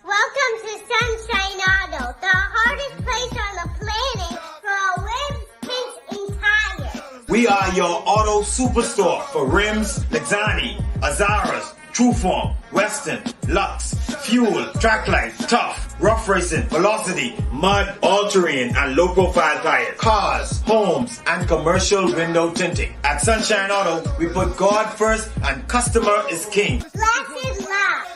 Welcome to Sunshine Auto, the hardest place on the planet for rims, tints, and tires. We are your auto superstore for rims, Lexani, Azaras, Trueform, Western, Lux, Fuel, Trackline, Tough, Rough Racing, Velocity, Mud, All-Terrain, and low-profile tires. Cars, homes, and commercial window tinting. At Sunshine Auto, we put God first and customer is king. Glasses love.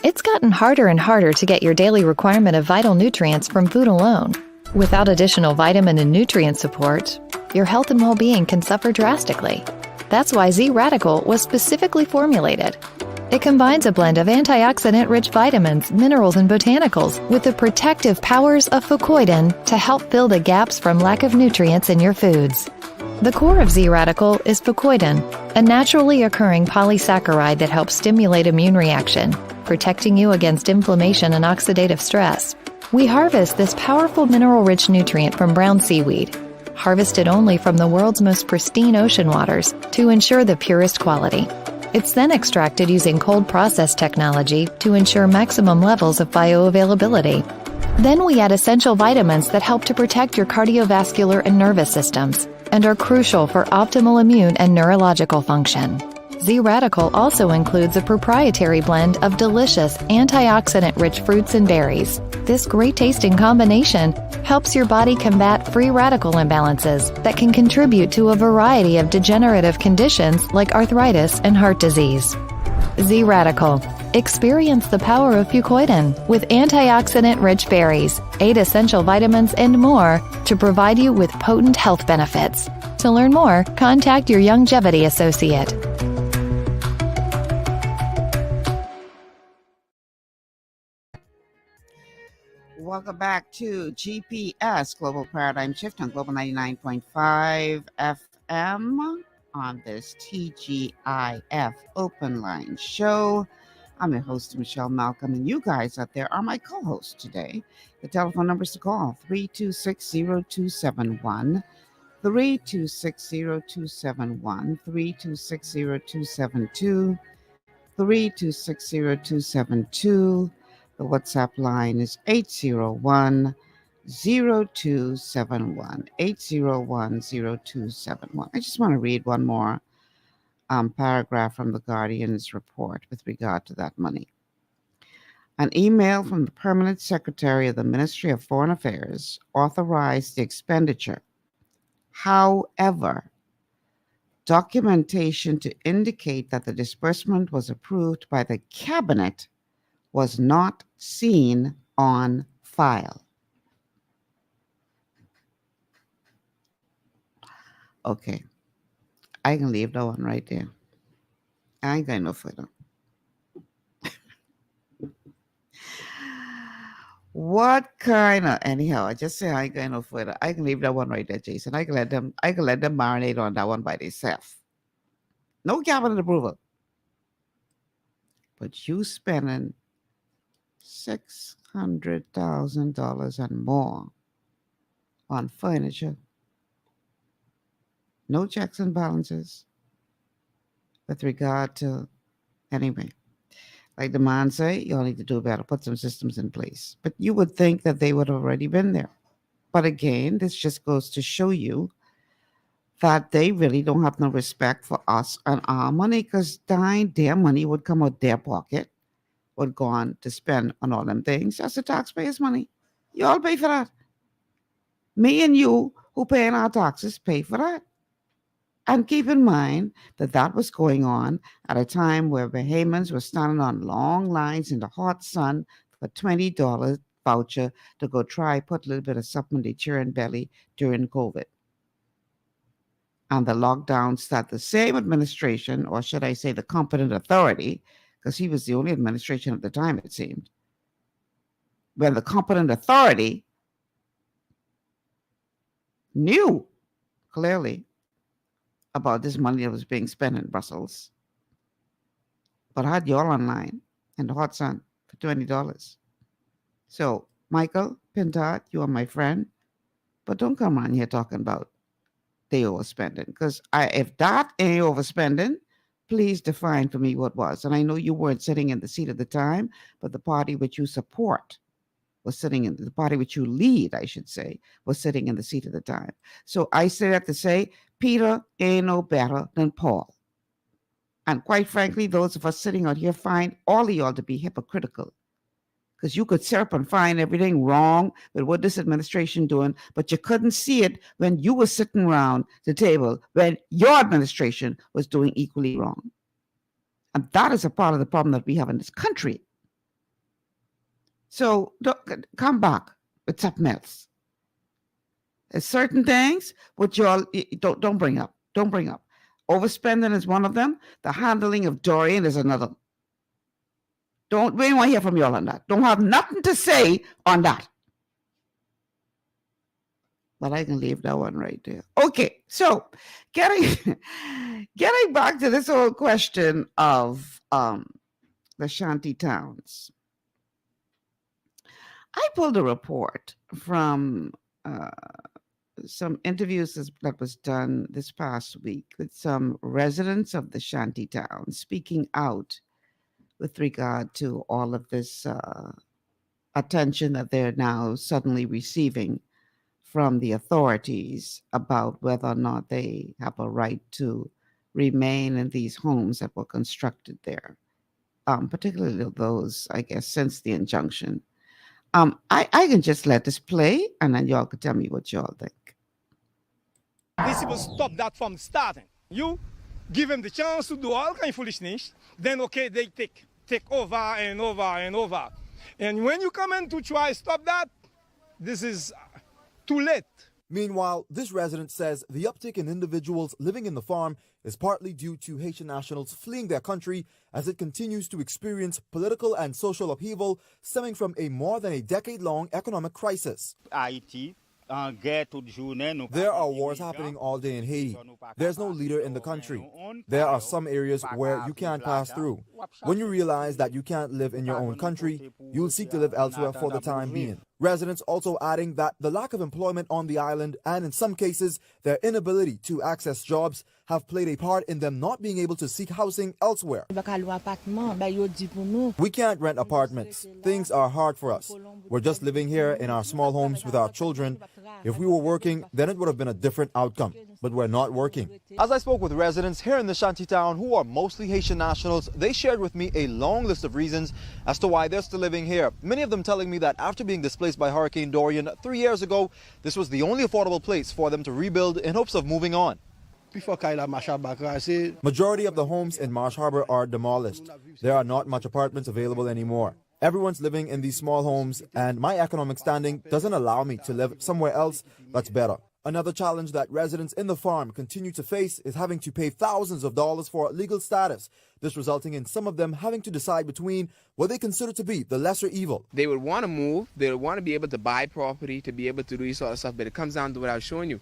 It's gotten harder and harder to get your daily requirement of vital nutrients from food alone. Without additional vitamin and nutrient support, your health and well-being can suffer drastically. That's why Z Radical was specifically formulated. It combines a blend of antioxidant-rich vitamins, minerals, and botanicals with the protective powers of fucoidan to help fill the gaps from lack of nutrients in your foods. The core of Z-Radical is fucoidan, a naturally occurring polysaccharide that helps stimulate immune reaction, protecting you against inflammation and oxidative stress. We harvest this powerful mineral-rich nutrient from brown seaweed, harvested only from the world's most pristine ocean waters to ensure the purest quality. It's then extracted using cold process technology to ensure maximum levels of bioavailability. Then we add essential vitamins that help to protect your cardiovascular and nervous systems and are crucial for optimal immune and neurological function. Z-Radical also includes a proprietary blend of delicious antioxidant-rich fruits and berries. This great-tasting combination helps your body combat free radical imbalances that can contribute to a variety of degenerative conditions like arthritis and heart disease. Z-Radical. Experience the power of fucoidan with antioxidant-rich berries, 8 essential vitamins, and more to provide you with potent health benefits. To learn more, contact your longevity associate. Welcome back to GPS Global Paradigm Shift on Global 99.5 FM on this TGIF Open Line show. I'm your host, Michelle Malcolm, and you guys out there are my co-hosts today. The telephone numbers to call, 326-0271, 326-0271, 326-0272, 326-0272. The WhatsApp line is 801-0271, 801-0271. I just want to read one more paragraph from the Guardian's report with regard to that money. An email from the Permanent Secretary of the Ministry of Foreign Affairs authorized the expenditure. However, documentation to indicate that the disbursement was approved by the Cabinet was not seen on file. Okay, I can leave that one right there. I ain't got no further. What kind of, anyhow, I just say I ain't got no further. I can leave that one right there, Jason. I can let them marinate on that one by themselves. No cabinet approval. But you spending $600,000 and more on furniture. No checks and balances with regard to, anyway, like the man say, you all need to do better, put some systems in place. But you would think that they would have already been there. But again, this just goes to show you that they really don't have no respect for us and our money, because their money would come out their pocket, would go on to spend on all them things. That's the taxpayers' money. You all pay for that. Me and you, who pay in our taxes, pay for that. And keep in mind that that was going on at a time where Bahamians were standing on long lines in the hot sun for $20 voucher to go try put a little bit of something in their churn belly during COVID. And the lockdowns that the same administration, or should I say the competent authority, because he was the only administration at the time, it seemed, when the competent authority knew clearly about this money that was being spent in Brussels, but had you all online in the hot sun for $20. So, Michael Pintard, you are my friend, but don't come around here talking about they overspending, because if that ain't overspending, please define for me what was. And I know you weren't sitting in the seat at the time, but the party which you support was sitting in, the party which you lead, I should say, was sitting in the seat at the time. So I say that to say, Peter ain't no better than Paul. And quite frankly, those of us sitting out here find all of y'all to be hypocritical, because you could sit up and find everything wrong with what this administration doing, but you couldn't see it when you were sitting around the table when your administration was doing equally wrong. And that is a part of the problem that we have in this country. So come back with something else. There's certain things which you all don't bring up. Don't bring up. Overspending is one of them. The handling of Dorian is another. We don't want to hear from y'all on that. Don't have nothing to say on that. But I can leave that one right there. Okay, so getting getting back to this whole question of the shanty towns. I pulled a report from some interviews that was done this past week with some residents of the shanty town speaking out with regard to all of this attention that they're now suddenly receiving from the authorities about whether or not they have a right to remain in these homes that were constructed there, particularly those, I guess, since the injunction. I can just let this play, and then y'all can tell me what y'all think. These people stop that from starting. You give them the chance to do all kind of foolishness, then okay, they take over and over and over. And when you come in to try stop that, this is too late. Meanwhile, this resident says the uptick in individuals living in the farm is partly due to Haitian nationals fleeing their country as it continues to experience political and social upheaval stemming from a more than a decade-long economic crisis. There are wars happening all day in Haiti. There's no leader in the country. There are some areas where you can't pass through. When you realize that you can't live in your own country, you'll seek to live elsewhere for the time being. Residents also adding that the lack of employment on the island and in some cases their inability to access jobs have played a part in them not being able to seek housing elsewhere. We can't rent apartments. Things are hard for us. We're just living here in our small homes with our children. If we were working, then it would have been a different outcome. But we're not working. As I spoke with residents here in the shantytown who are mostly Haitian nationals, they shared with me a long list of reasons as to why they're still living here. Many of them telling me that after being displaced by Hurricane Dorian 3 years ago, this was the only affordable place for them to rebuild in hopes of moving on. Majority of the homes in Marsh Harbor are demolished. There are not much apartments available anymore. Everyone's living in these small homes, and my economic standing doesn't allow me to live somewhere else that's better. Another challenge that residents in the farm continue to face is having to pay thousands of dollars for legal status, this resulting in some of them having to decide between what they consider to be the lesser evil. They would want to move, they would want to be able to buy property, to be able to do this sort of stuff, but it comes down to what I was showing you.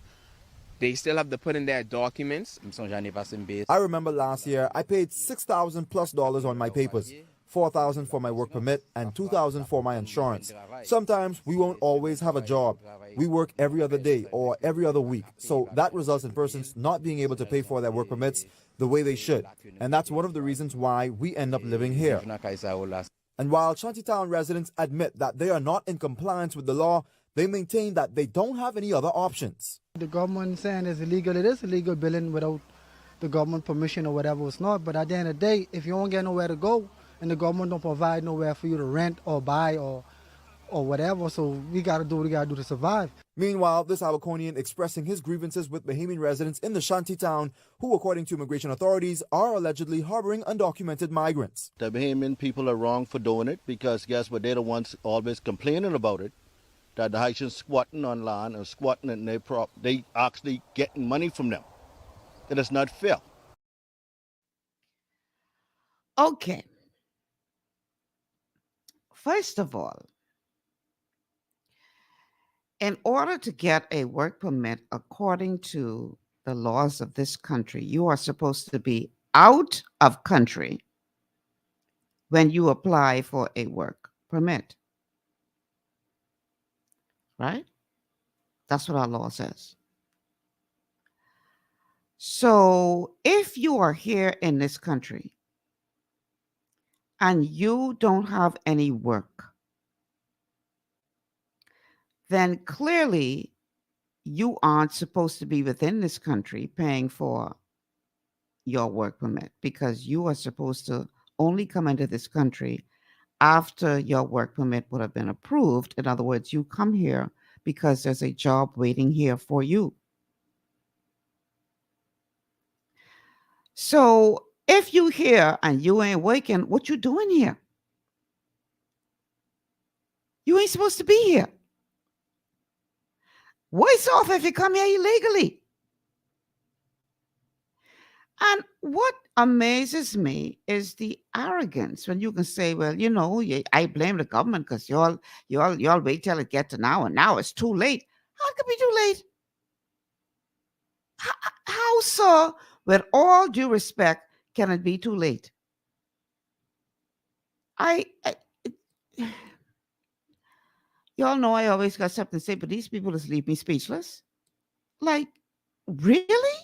They still have to put in their documents. I remember last year I paid $6,000+ on my papers. $4,000 for my work permit and $2,000 for my insurance. Sometimes we won't always have a job. We work every other day or every other week. So that results in persons not being able to pay for their work permits the way they should. And that's one of the reasons why we end up living here. And while Shantytown residents admit that they are not in compliance with the law, they maintain that they don't have any other options. The government saying it's illegal. It is illegal building without the government permission or whatever. It's not. But at the end of the day, if you don't get nowhere to go, and the government don't provide nowhere for you to rent or buy or whatever, so we got to do what we got to do to survive. Meanwhile, this Abaconian expressing his grievances with Bahamian residents in the Shantytown, who, according to immigration authorities, are allegedly harboring undocumented migrants. The Bahamian people are wrong for doing it because guess what? They're the ones always complaining about it, that the Haitians squatting on land and squatting in their they actually getting money from them. It is not fair. Okay. First of all, in order to get a work permit according to the laws of this country, you are supposed to be out of country when you apply for a work permit. Right? That's what our law says. So if you are here in this country and you don't have any work, then clearly you aren't supposed to be within this country paying for your work permit, because you are supposed to only come into this country after your work permit would have been approved. In other words, you come here because there's a job waiting here for you. So if you here and you ain't working, what you doing here? You ain't supposed to be here. Worse off if you come here illegally. And what amazes me is the arrogance when you can say, well, you know, I blame the government because y'all wait till it gets to now, and now it's too late. How could it be too late? How, sir, with all due respect, can it be too late? Y'all know I always got something to say, but these people just leave me speechless. Like, really?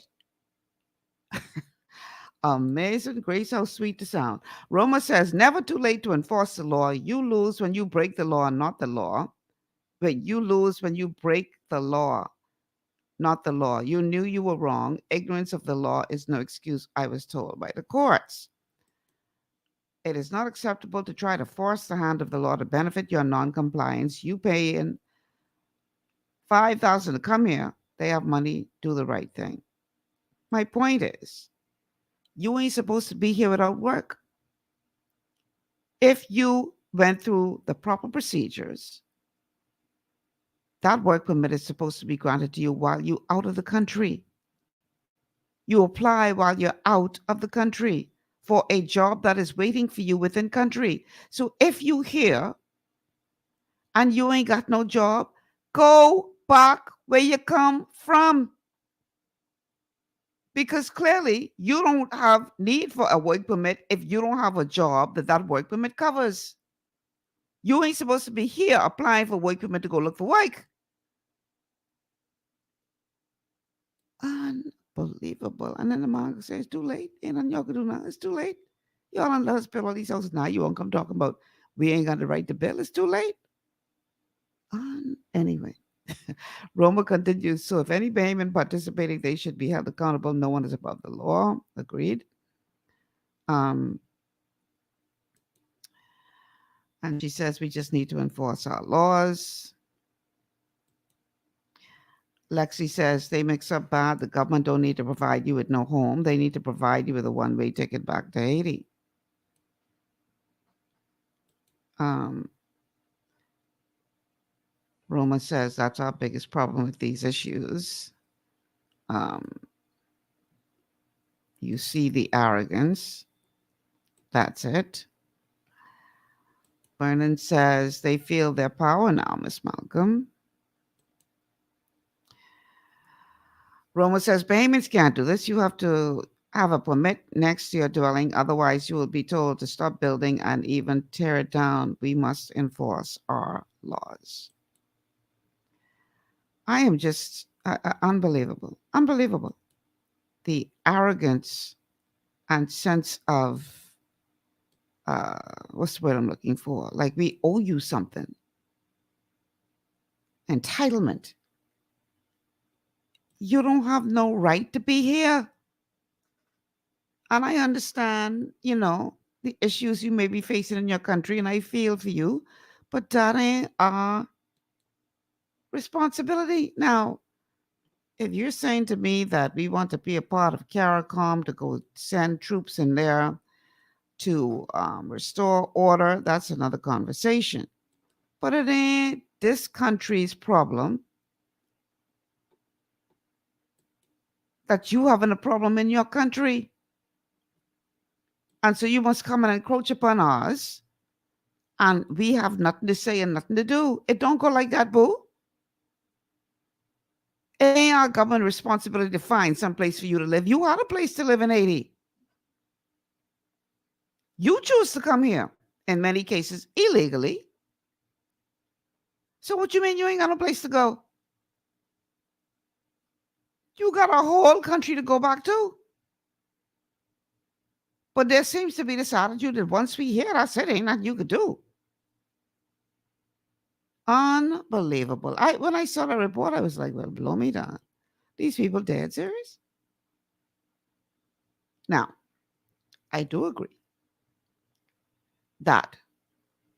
Amazing grace, how sweet the sound. Roma says, never too late to enforce the law. You lose when you break the law, not the law. But you lose when you break the law, not the law. You knew you were wrong. Ignorance of the law is no excuse, I was told by the courts. It is not acceptable to try to force the hand of the law to benefit your non-compliance. You pay in $5,000 to come here. They have money, do the right thing. My point is, you ain't supposed to be here without work. If you went through the proper procedures, that work permit is supposed to be granted to you while you're out of the country. You apply while you're out of the country for a job that is waiting for you within country. So if you here and you ain't got no job, go back where you come from. Because clearly you don't have need for a work permit if you don't have a job that work permit covers. You ain't supposed to be here applying for work permit to go look for work. Unbelievable. And then the man says, it's too late. Ain't nothing y'all can do now. It's too late. Y'all don't let us build all these houses now. You won't come talking about we ain't got the right to build. It's too late. Anyway, Roma continues. So if any Bahamian participating, they should be held accountable. No one is above the law. Agreed. And she says we just need to enforce our laws. Lexi says they mix up bad. The government don't need to provide you with no home. They need to provide you with a one-way ticket back to Haiti. Roma says that's our biggest problem with these issues. You see the arrogance. That's it. Vernon says they feel their power now, Miss Malcolm. Roma says Bahamians can't do this. You have to have a permit next to your dwelling. Otherwise, you will be told to stop building and even tear it down. We must enforce our laws. I am just unbelievable. Unbelievable. The arrogance and sense of, what's the word I'm looking for? Like we owe you something. Entitlement. You don't have no right to be here. And I understand, the issues you may be facing in your country, and I feel for you, but that ain't our responsibility. Now, if you're saying to me that we want to be a part of CARICOM to go send troops in there to restore order, that's another conversation. But it ain't this country's problem that you having a problem in your country. And so you must come and encroach upon ours, and we have nothing to say and nothing to do. It don't go like that, boo. It ain't our government responsibility to find some place for you to live. You had a place to live in Haiti. You choose to come here, in many cases, illegally. So what you mean you ain't got no place to go? You got a whole country to go back to. But there seems to be this attitude that once we hear, that's it, ain't nothing you could do. Unbelievable. When I saw the report, I was like, well, blow me down. These people dead serious? Now, I do agree that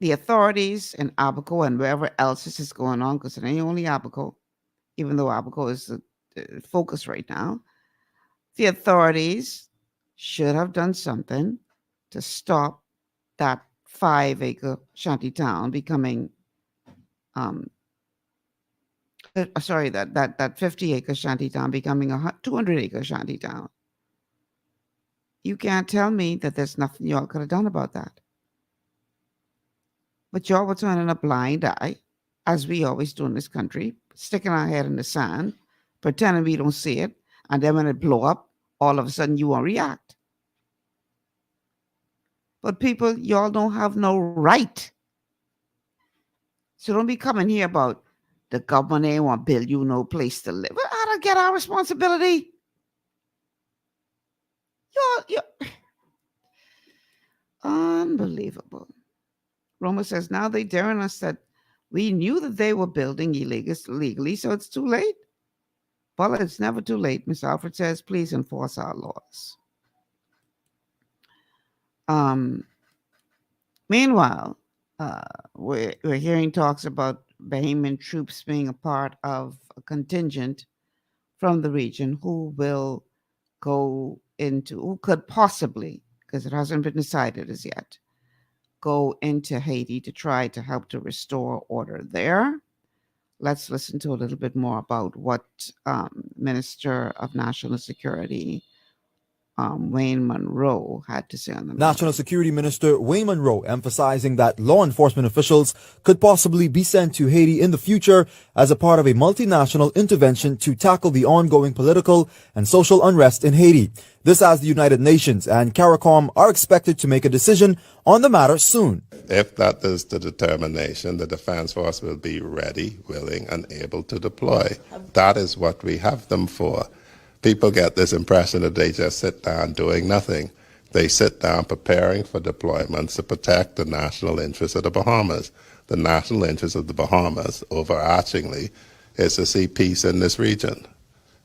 the authorities in Abaco and wherever else this is going on, because it ain't only Abaco, even though Abaco is the focus right now, the authorities should have done something to stop that 5-acre shanty town becoming that 50-acre shanty town becoming a 200-acre shanty town. You can't tell me that there's nothing y'all could have done about that. But y'all were turning a blind eye, as we always do in this country, sticking our head in the sand, pretending we don't see it, And then when it blow up, all of a sudden you won't react. But people, y'all don't have no right. So don't be coming here about the government ain't want to build you no place to live. Well, how to get our responsibility? You're unbelievable. Roma says, now they daring us that we knew that they were building illegally, so it's too late. Well, it's never too late. Miss Alfred says, please enforce our laws. Meanwhile, we're hearing talks about Bahamian troops being a part of a contingent from the region who will who could possibly, because it hasn't been decided as yet, go into Haiti to try to help to restore order there. Let's listen to a little bit more about what Minister of National Security Wayne Monroe had to say on the matter. National Security Minister Wayne Monroe emphasizing that law enforcement officials could possibly be sent to Haiti in the future as a part of a multinational intervention to tackle the ongoing political and social unrest in Haiti. This as the United Nations and CARICOM are expected to make a decision on the matter soon. If that is the determination, the Defense Force will be ready, willing, and able to deploy. That is what we have them for. People get this impression that they just sit down doing nothing. They sit down preparing for deployments to protect the national interests of the Bahamas. The national interest of the Bahamas, overarchingly, is to see peace in this region.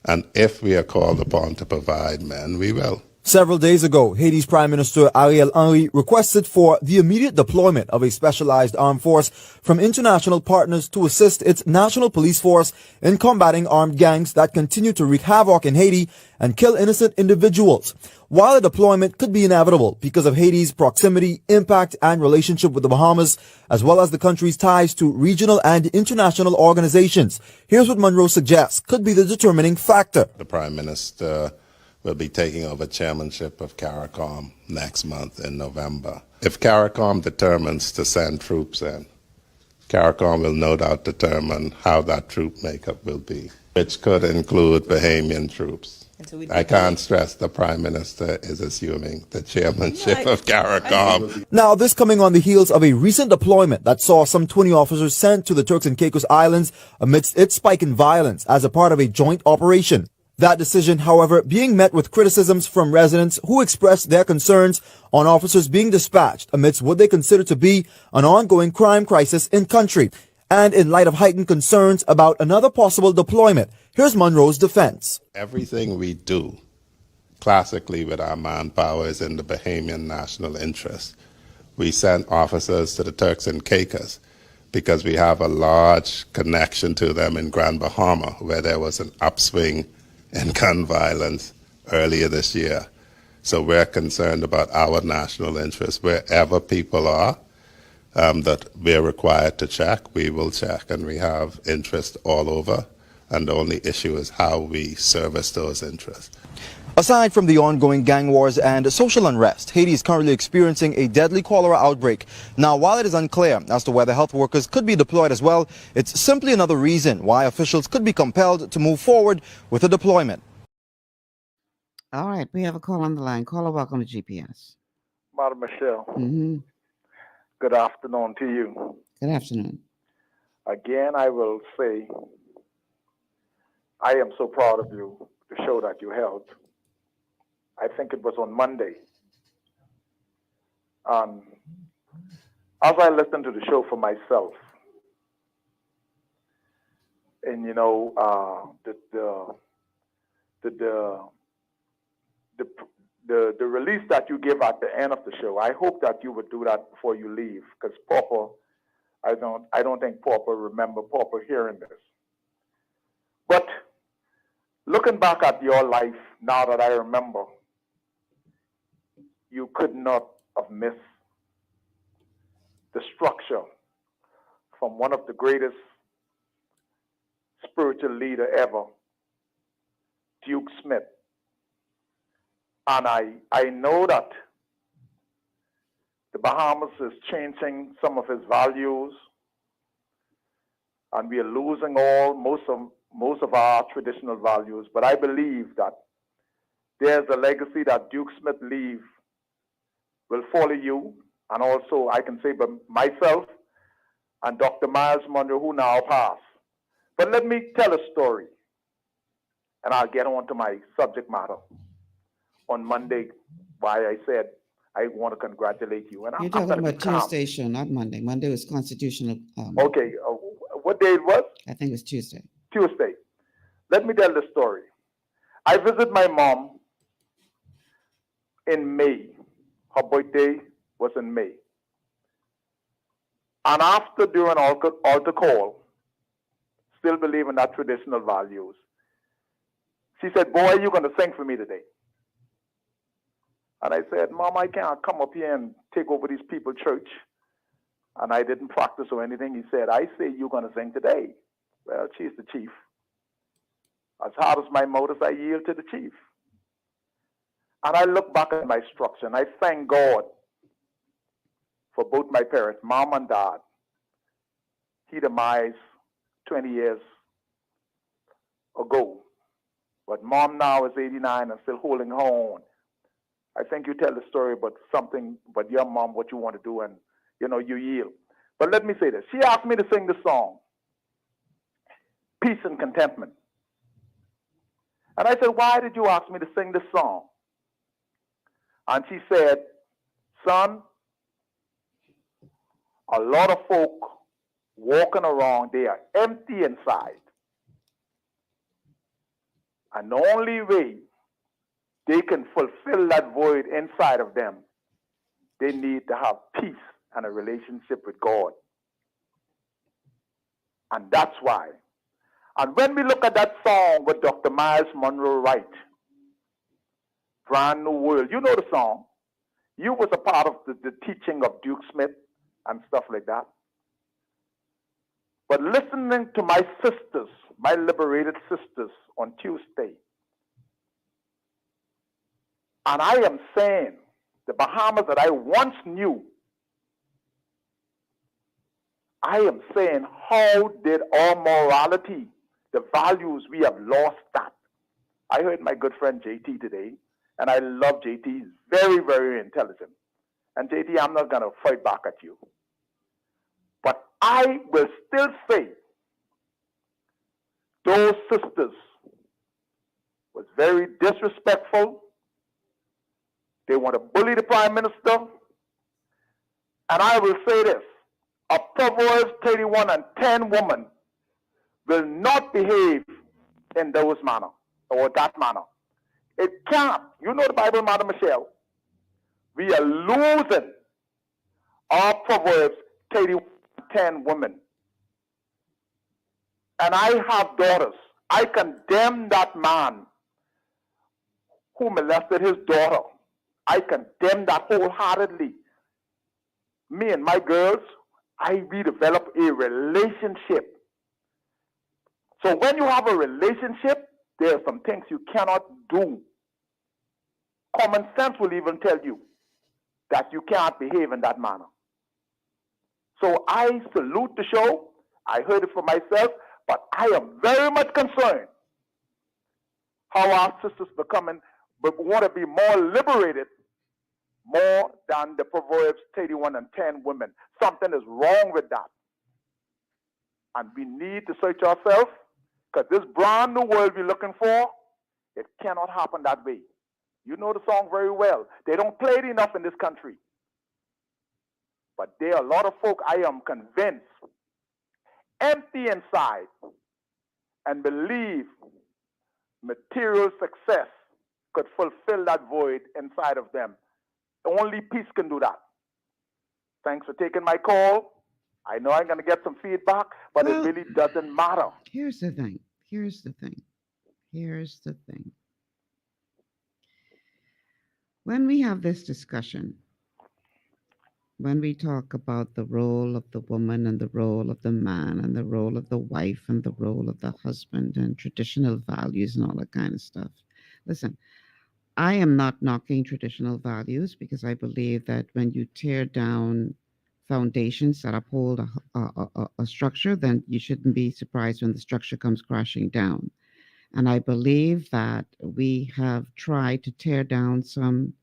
And if we are called upon to provide men, we will. Several days ago, Haiti's Prime Minister Ariel Henry requested for the immediate deployment of a specialized armed force from international partners to assist its national police force in combating armed gangs that continue to wreak havoc in Haiti and kill innocent individuals. While a deployment could be inevitable because of Haiti's proximity, impact, and relationship with the Bahamas, as well as the country's ties to regional and international organizations, here's what Monroe suggests could be the determining factor. The Prime Minister will be taking over chairmanship of CARICOM next month in November. If CARICOM determines to send troops in, CARICOM will no doubt determine how that troop makeup will be, which could include Bahamian troops. I can't stress the Prime Minister is assuming the chairmanship of CARICOM. Now, this coming on the heels of a recent deployment that saw some 20 officers sent to the Turks and Caicos Islands amidst its spike in violence as a part of a joint operation. That decision, however, being met with criticisms from residents who expressed their concerns on officers being dispatched amidst what they consider to be an ongoing crime crisis in country. And in light of heightened concerns about another possible deployment, here's Monroe's defense. Everything we do, classically with our manpower, is in the Bahamian national interest. We sent officers to the Turks and Caicos because we have a large connection to them in Grand Bahama, where there was an upswing in gun violence earlier this year. So we're concerned about our national interests. Wherever people are that we're required to check, we will check, and we have interest all over. And the only issue is how we service those interests. Aside from the ongoing gang wars and social unrest, Haiti is currently experiencing a deadly cholera outbreak. Now, while it is unclear as to whether health workers could be deployed as well, it's simply another reason why officials could be compelled to move forward with a deployment. All right, we have a call on the line. Caller, welcome to GPS. Madam Michelle, Mm-hmm. good afternoon to you. Good afternoon. Again, I will say I am so proud of you, the show that you held. I think it was on Monday. As I listened to the show for myself, and you know, the release that you give at the end of the show, I hope that you would do that before you leave, because Pauper, I don't think Pauper remember Pauper hearing this. But looking back at your life, now that I remember, you could not have missed the structure from one of the greatest spiritual leader ever, Duke Smith. And I know that the Bahamas is changing some of its values, and we are losing most of our traditional values, but I believe that there's a legacy that Duke Smith leave will follow you, and also I can say by myself and Dr. Miles Monroe, who now passed. But let me tell a story, and I'll get on to my subject matter. On Monday, why I said I want to congratulate you. And You're I'm talking going to about be calm. Tuesday show, not Monday. Monday was constitutional. Okay, what day it was? I think it was Tuesday. Tuesday. Let me tell the story. I visit my mom in May. Her birthday was in May. And after doing altar call, still believe in that traditional values, she said, boy, you're going to sing for me today. And I said, Mom, I can't come up here and take over these people's church. And I didn't practice or anything. He said, I say you're going to sing today. Well, she's the chief. As hard as my motives, I yield to the chief. And I look back at my structure, and I thank God for both my parents, Mom and Dad. He demised 20 years ago. But Mom now is 89 and still holding on. I think you tell the story about something, but your mom, what you want to do, and, you yield. But let me say this. She asked me to sing the song, Peace and Contentment. And I said, why did you ask me to sing this song? And she said, son, a lot of folk walking around, they are empty inside. And the only way they can fulfill that void inside of them, they need to have peace and a relationship with God. And that's why. And when we look at that song with Dr. Miles Monroe write, Brand New World, you know the song. You was a part of the teaching of Duke Smith and stuff like that. But listening to my sisters, my liberated sisters on Tuesday, and I am saying, the Bahamas that I once knew, I am saying, how did our morality, the values, we have lost that? I heard my good friend JT today, and I love JT. He's very, very intelligent. And JT, I'm not going to fight back at you. But I will still say, those sisters was very disrespectful. They want to bully the prime minister. And I will say this, a Proverbs 31 and 10 woman will not behave in those manner or that manner. It can't. You know the Bible, Madam Michelle. We are losing our Proverbs 31 and 10 women. And I have daughters. I condemn that man who molested his daughter. I condemn that wholeheartedly. Me and my girls, we develop a relationship. So when you have a relationship, there are some things you cannot do. Common sense will even tell you that you can't behave in that manner. So I salute the show. I heard it for myself, but I am very much concerned how our sisters want to be more liberated more than the Proverbs 31 and 10 women. Something is wrong with that. And we need to search ourselves, because this brand new world we're looking for, it cannot happen that way. You know the song very well. They don't play it enough in this country. But there are a lot of folk, I am convinced, empty inside and believe material success could fulfill that void inside of them. Only peace can do that. Thanks for taking my call. I know I'm going to get some feedback, but it really doesn't matter. Here's the thing. When we have this discussion, when we talk about the role of the woman and the role of the man and the role of the wife and the role of the husband and traditional values and all that kind of stuff, listen, I am not knocking traditional values, because I believe that when you tear down foundations that uphold a structure, then you shouldn't be surprised when the structure comes crashing down. And I believe that we have tried to tear down some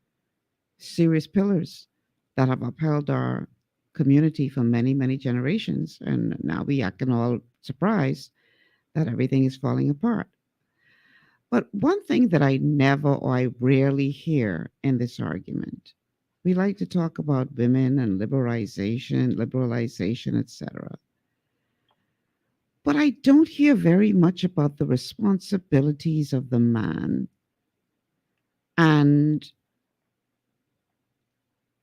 serious pillars that have upheld our community for many, many generations. And now we acting all surprised that everything is falling apart. But one thing that I never or I rarely hear in this argument, we like to talk about women and liberalization, etc. But I don't hear very much about the responsibilities of the man and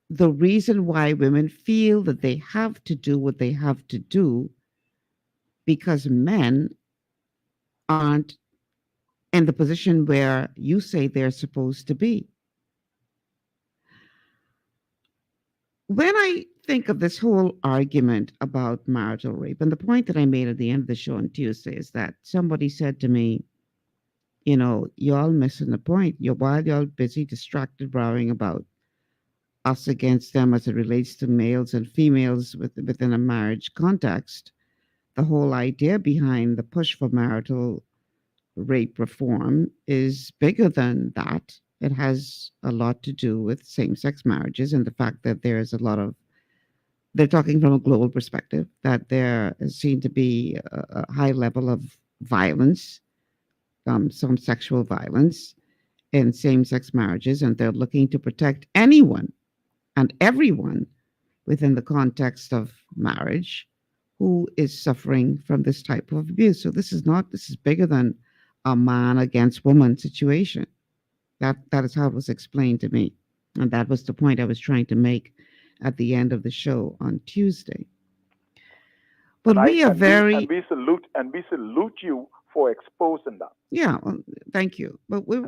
the reason why women feel that they have to do what they have to do because men aren't in the position where you say they're supposed to be. When I think of this whole argument about marital rape, and the point that I made at the end of the show on Tuesday is that somebody said to me, you know, y'all missing the point. While y'all busy, distracted, rowing about us against them as it relates to males and females within a marriage context, the whole idea behind the push for marital rape reform is bigger than that. It has a lot to do with same-sex marriages and the fact that there's a lot of, they're talking from a global perspective, that there seems to be a high level of violence, some sexual violence in same-sex marriages, and they're looking to protect anyone and everyone within the context of marriage who is suffering from this type of abuse. So this is bigger than a man against woman situation. That is how it was explained to me. And that was the point I was trying to make at the end of the show on Tuesday. But we salute you for exposing that. Yeah, well, thank you. But we're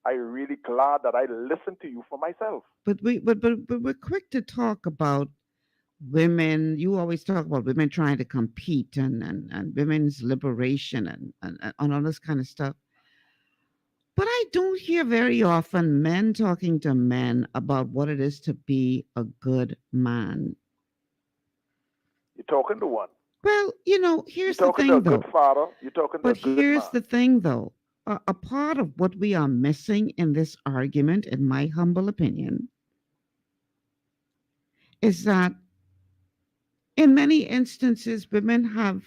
I really glad that I listened to you for myself. But we're quick to talk about women. You always talk about women trying to compete and women's liberation and all this kind of stuff. But I don't hear very often men talking to men about what it is to be a good man. You're talking to one. Well, you know, here's the thing, though. You're talking to a good father. You're talking to a good man. But here's the thing, though. A part of what we are missing in this argument, in my humble opinion, is that in many instances, women have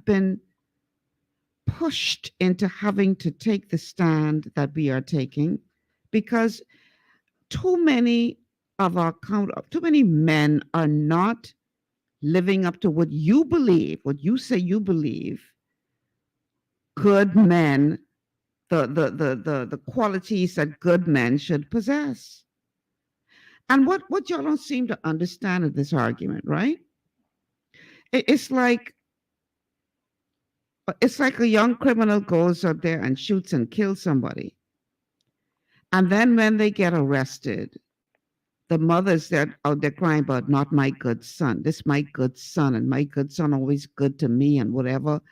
been pushed into having to take the stand that we are taking because too many men are not living up to what you believe, what you say you believe. Good men, the qualities that good men should possess. And what y'all don't seem to understand in this argument, right? It's like a young criminal goes out there and shoots and kills somebody. And then when they get arrested, the mothers that out there crying about not my good son, this my good son, and my good son always good to me, and whatever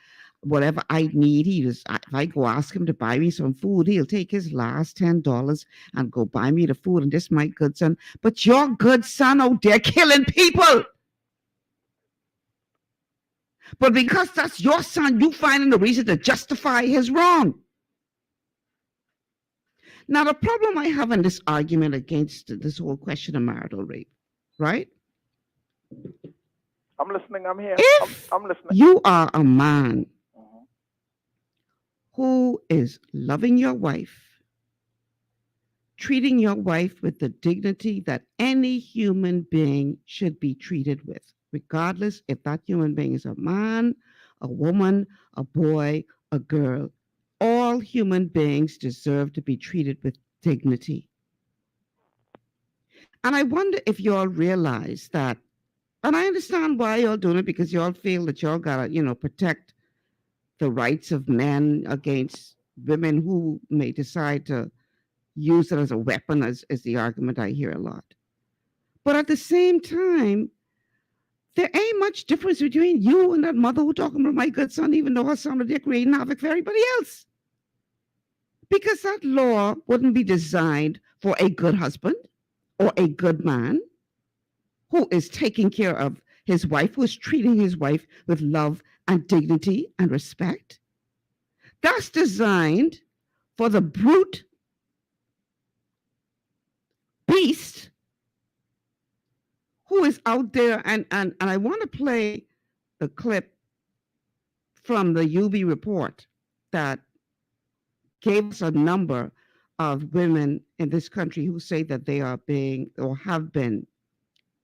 I need, if I go ask him to buy me some food, he'll take his last $10 and go buy me the food, and this my good son. But your good son out there killing people. But because that's your son, you finding a reason to justify his wrong. Now, the problem I have in this argument against this whole question of marital rape, right? I'm listening. I'm here. I'm listening. You are a man who is loving your wife, treating your wife with the dignity that any human being should be treated with, regardless if that human being is a man, a woman, a boy, a girl. All human beings deserve to be treated with dignity. And I wonder if you all realize that, and I understand why y'all doing it, because y'all feel that y'all gotta, protect the rights of men against women who may decide to use it as a weapon, as the argument I hear a lot. But at the same time, there ain't much difference between you and that mother who talking about my good son, even though her son is there creating havoc for everybody else. Because that law wouldn't be designed for a good husband or a good man. who is taking care of his wife, who is treating his wife with love and dignity and respect. That's designed for the brute beast who is out there. And I want to play the clip from the UB report that gave us a number of women in this country who say that they are being or have been,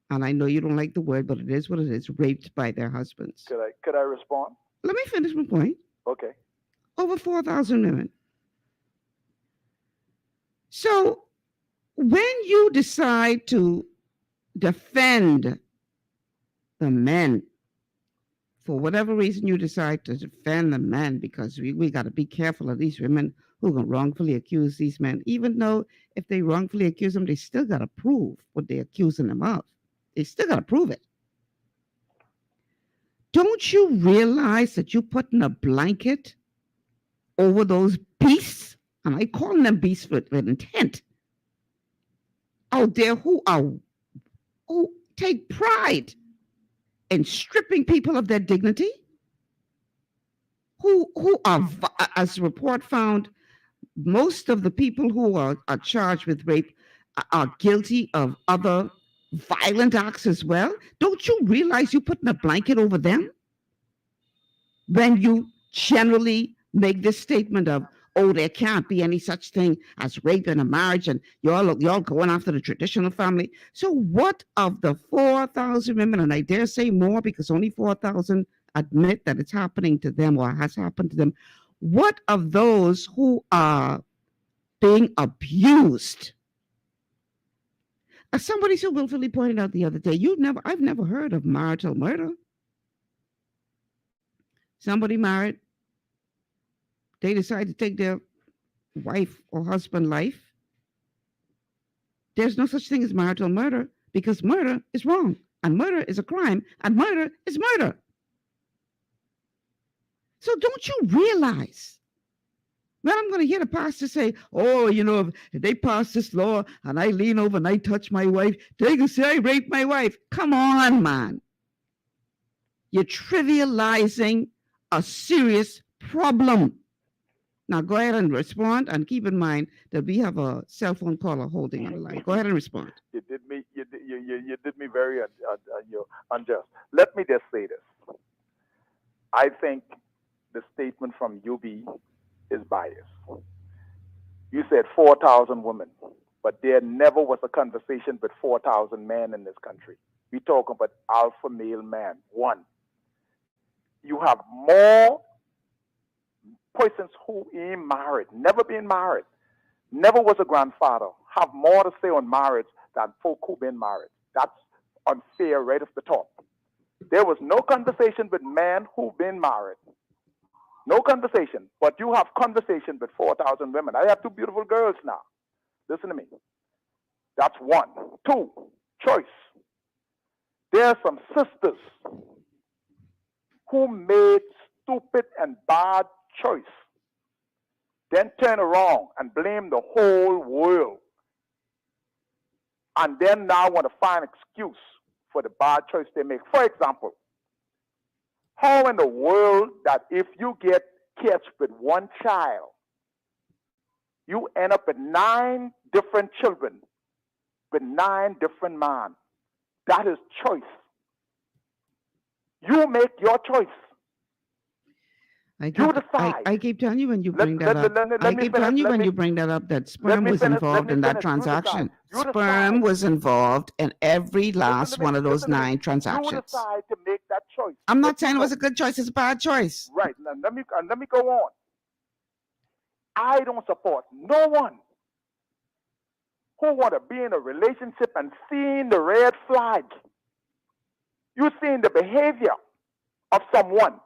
and I know you don't like the word, but it is what it is, raped by their husbands. Could I respond? Let me finish my point. Okay. Over 4,000 women. So when you decide to defend the men, for whatever reason you decide to defend the men, because we got to be careful of these women who can wrongfully accuse these men, even though if they wrongfully accuse them, they still got to prove what they're accusing them of. They still got to prove it. Don't you realize that you're putting a blanket over those beasts? And I call them beasts with intent out there who take pride in stripping people of their dignity, who are, as the report found, most of the people who are charged with rape are guilty of other violent acts as well. Don't you realize you're putting a blanket over them when you generally make this statement of, oh, there can't be any such thing as rape in a marriage, and y'all going after the traditional family. So what of the 4,000 women, and I dare say more because only 4,000 admit that it's happening to them or has happened to them, what of those who are being abused? As somebody so willfully pointed out the other day, I've never heard of marital murder. Somebody married, they decide to take their wife or husband life. There's no such thing as marital murder because murder is wrong and murder is a crime and murder is murder. So don't you realize when I'm going to hear the pastor say, oh, if they pass this law and I lean over and I touch my wife, they can say I raped my wife. Come on, man. You're trivializing a serious problem. Now go ahead and respond, and keep in mind that we have a cell phone caller holding on the line. Go ahead and respond. You did me very unjust. Let me just say this. I think the statement from UB is biased. You said 4,000 women, but there never was a conversation with 4,000 men in this country. We talking about alpha male man. One. You have more persons who ain't married, never been married, never was a grandfather, have more to say on marriage than folk who been married. That's unfair right off the top. There was no conversation with men who been married. No conversation. But you have conversation with 4,000 women. I have two beautiful girls now. Listen to me. That's one. Two, choice. There are some sisters who made stupid and bad choice, then turn around and blame the whole world, and then now want to find excuse for the bad choice they make. For example, how in the world that if you get catch with one child, you end up with 9 different children with 9 different men? That is choice. You make your choice. I keep telling you when you bring that up. I keep telling you when you bring that up that sperm was involved in that transaction. Sperm was involved in every last one of those 9 transactions. You decide to make that choice. I'm not saying it was a good choice; it's a bad choice. Right. Now let me go on. I don't support no one who want to be in a relationship and seeing the red flag. You seeing the behavior of someone,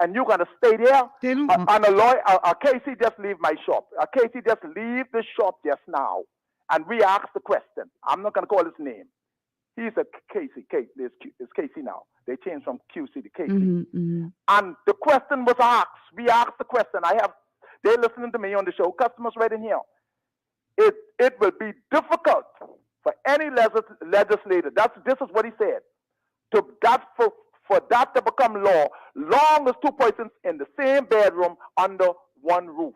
and you're gonna stay there. And a lawyer, Casey just leave my shop. Casey just leave the shop just now, and we asked the question. I'm not gonna call his name. He's a Casey. It's Casey now. They changed from QC to Casey. And the question was asked. We asked the question. They're listening to me on the show. Customers right in here. It will be difficult for any legislator. This is what he said. For that to become law, long as two persons in the same bedroom under one roof.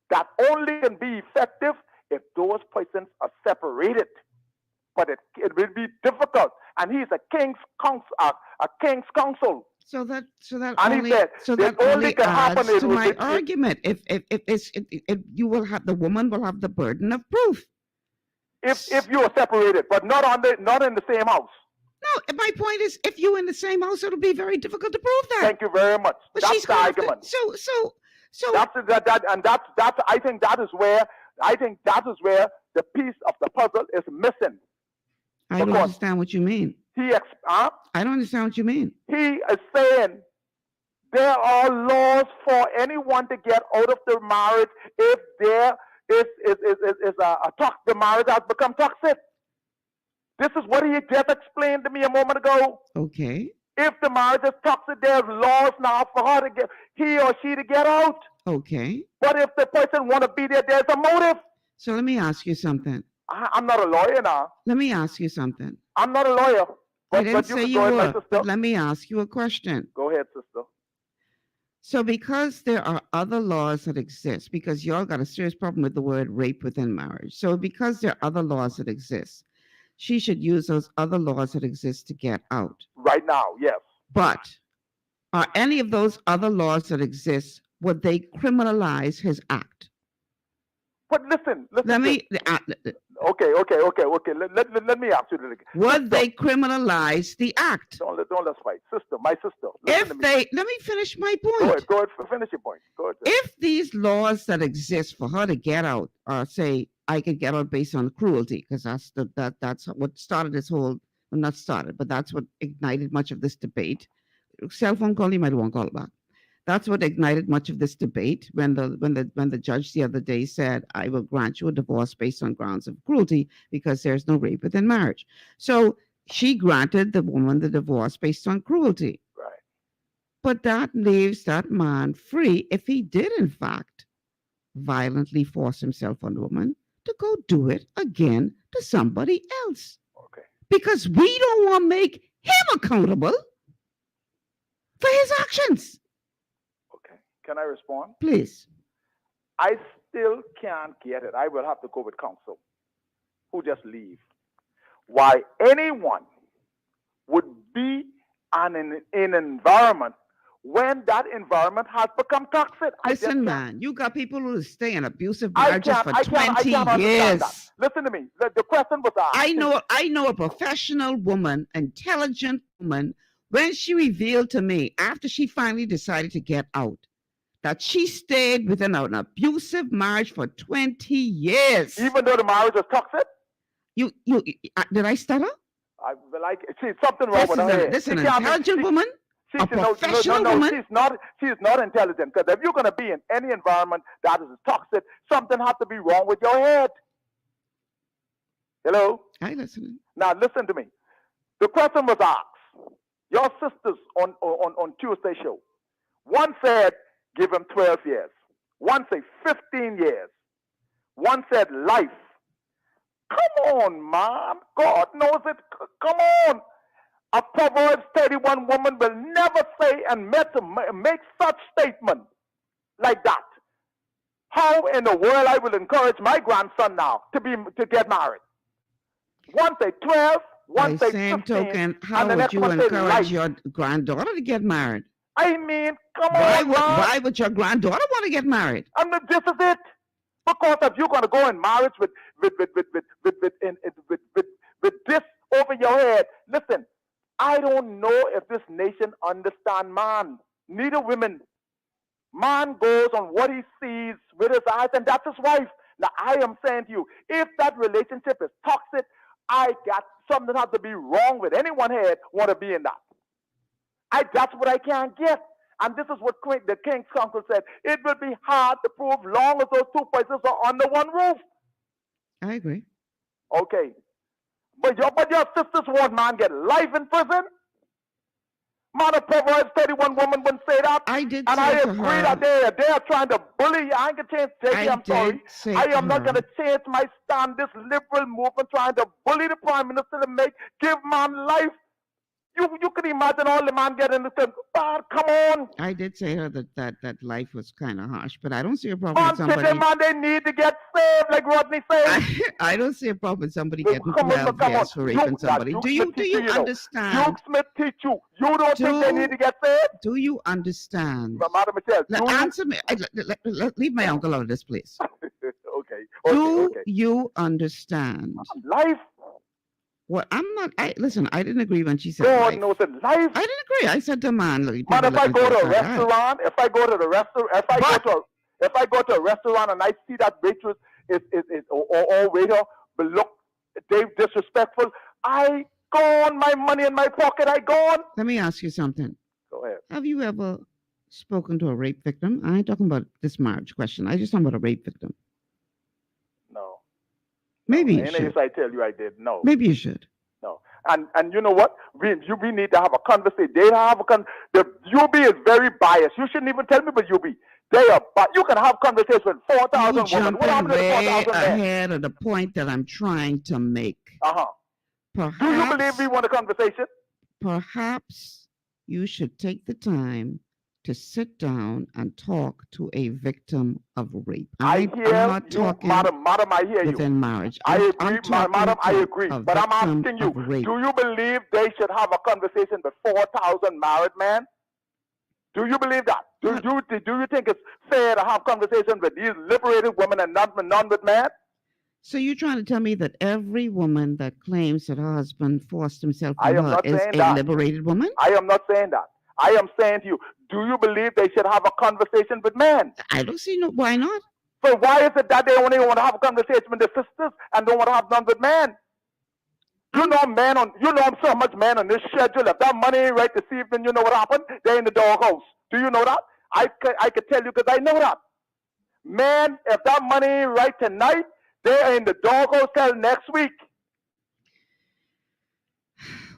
That only can be effective if those persons are separated. But it will be difficult. And he's a king's counsel. So that and only he said, so that only can happen adds to my argument. If you will have, the woman will have the burden of proof. If you are separated, but not in the same house. No, my point is, if you're in the same house, it'll be very difficult to prove that. Thank you very much. But that's she's the argument. So that's I think that is where the piece of the puzzle is missing. I don't understand what you mean. I don't understand what you mean. He is saying there are laws for anyone to get out of the marriage if there is the marriage has become toxic. This is what he just explained to me a moment ago. Okay. If the marriage is toxic, there's laws now for her to he or she to get out. Okay. But if the person want to be there, there's a motive. So let me ask you something. I'm not a lawyer now. Let me ask you something. I'm not a lawyer. I didn't say you were. But let me ask you a question. Go ahead, sister. So because there are other laws that exist, because y'all got a serious problem with the word rape within marriage. So because there are other laws that exist, she should use those other laws that exist to get out. Right now, yes. But are any of those other laws that exist, would they criminalize his act? But listen. Let me. Okay. Let me ask you this again. Would they criminalize the act? Don't let's fight, sister. My sister. Let me finish my point. Go ahead. Finish your point. Go ahead. If these laws that exist for her to get out, say I could get out based on cruelty, because that's what started this whole. Well, not started, but that's what ignited much of this debate. Cell phone call, you might want to call back. That's what ignited much of this debate when the judge the other day said, I will grant you a divorce based on grounds of cruelty because there's no rape within marriage. So she granted the woman the divorce based on cruelty. Right. But that leaves that man free if he did, in fact, violently force himself on a woman to go do it again to somebody else. Okay. Because we don't want to make him accountable for his actions. Can I respond? Please. I still can't get it. I will have to go with counsel who just leave. Why anyone would be in an environment when that environment has become toxic. Listen, man, you got people who stay in abusive marriages for 20 years. That. Listen to me. The question was asked. I know a professional woman, intelligent woman, when she revealed to me after she finally decided to get out, that she stayed within an abusive marriage for 20 years. Even though the marriage was toxic? Did I stutter? See, something wrong with her. This is an intelligent woman, a professional woman. She's not intelligent, because if you're going to be in any environment that is toxic, something has to be wrong with your head. Hello? I listen. Now listen to me. The question was asked. Your sisters on Tuesday show. One said, give him 12 years. One said 15 years. One said life. Come on, man. God knows it. Come on. A Proverbs 31 woman will never say and make such statement like that. How in the world I will encourage my grandson now to get married? One say 12, one say 15. Same token, how would you encourage your granddaughter to get married? I mean, come on. Why would your granddaughter want to get married? This is it. Because if you're going to go in marriage with this over your head, listen, I don't know if this nation understand man. Neither women. Man goes on what he sees with his eyes, and that's his wife. Now, I am saying to you, if that relationship is toxic, something has to be wrong with anyone head want to be in that. That's what I can't get. And this is what the King's Council said. It will be hard to prove long as those two persons are under one roof. I agree. Okay. But your sisters want man get life in prison? Man, a Proverbs 31 woman wouldn't say that. I did and say I to agree her, that they are trying to bully you. I ain't gonna change, JP, I'm sorry. I am not gonna change my stand. This liberal movement trying to bully the prime minister to give man life. You can imagine all the man getting the thing. God, come on. I did say to her that life was kind of harsh, but I don't see a problem Man, with somebody. man, they need to get saved, like Rodney said. I don't see a problem with somebody getting 12 years for raping somebody. Do you understand? Duke Smith teach you. You don't think they need to get saved? Do you understand? Madam Michelle, answer me. Leave my uncle out of this, please. Okay. Do you understand? Life. Well, I'm not. Listen. I didn't agree when she said God life. knows it. Life. I didn't agree. I said to man, look, man, if I go to a restaurant, if I go to a restaurant and I see that waitress or waiter look they disrespectful, I gone. My money in my pocket. I gone. Let me ask you something. Go ahead. Have you ever spoken to a rape victim? I ain't talking about this marriage question. I just talking about a rape victim. No. Maybe you and should. If I tell you I did, no. Maybe you should. No. And you know what? We need to have a conversation. They have the UB is very biased. You shouldn't even tell me about UB. They are, but you can have conversations with 4,000 women. What happened to the 4,000 men? Ahead of the point that I'm trying to make. Do you believe we want a conversation? Perhaps you should take the time to sit down and talk to a victim of rape. I'm not talking madam, I hear you. Within marriage. I agree, madam, I agree. But I'm asking you, do you believe they should have a conversation with 4,000 married men? Do you believe that? Do you think it's fair to have conversations with these liberated women and none with men? So you're trying to tell me that every woman that claims that her husband forced himself on her is a liberated woman? I am not saying that. I am saying to you, do you believe they should have a conversation with men? I don't see why not. So why is it that they only want to have a conversation with their sisters and don't want to have none with men? You know so much men on this schedule. If that money ain't right this evening, you know what happened? They're in the doghouse. Do you know that? I could tell you because I know that. Men, if that money ain't right tonight, they're in the doghouse till next week.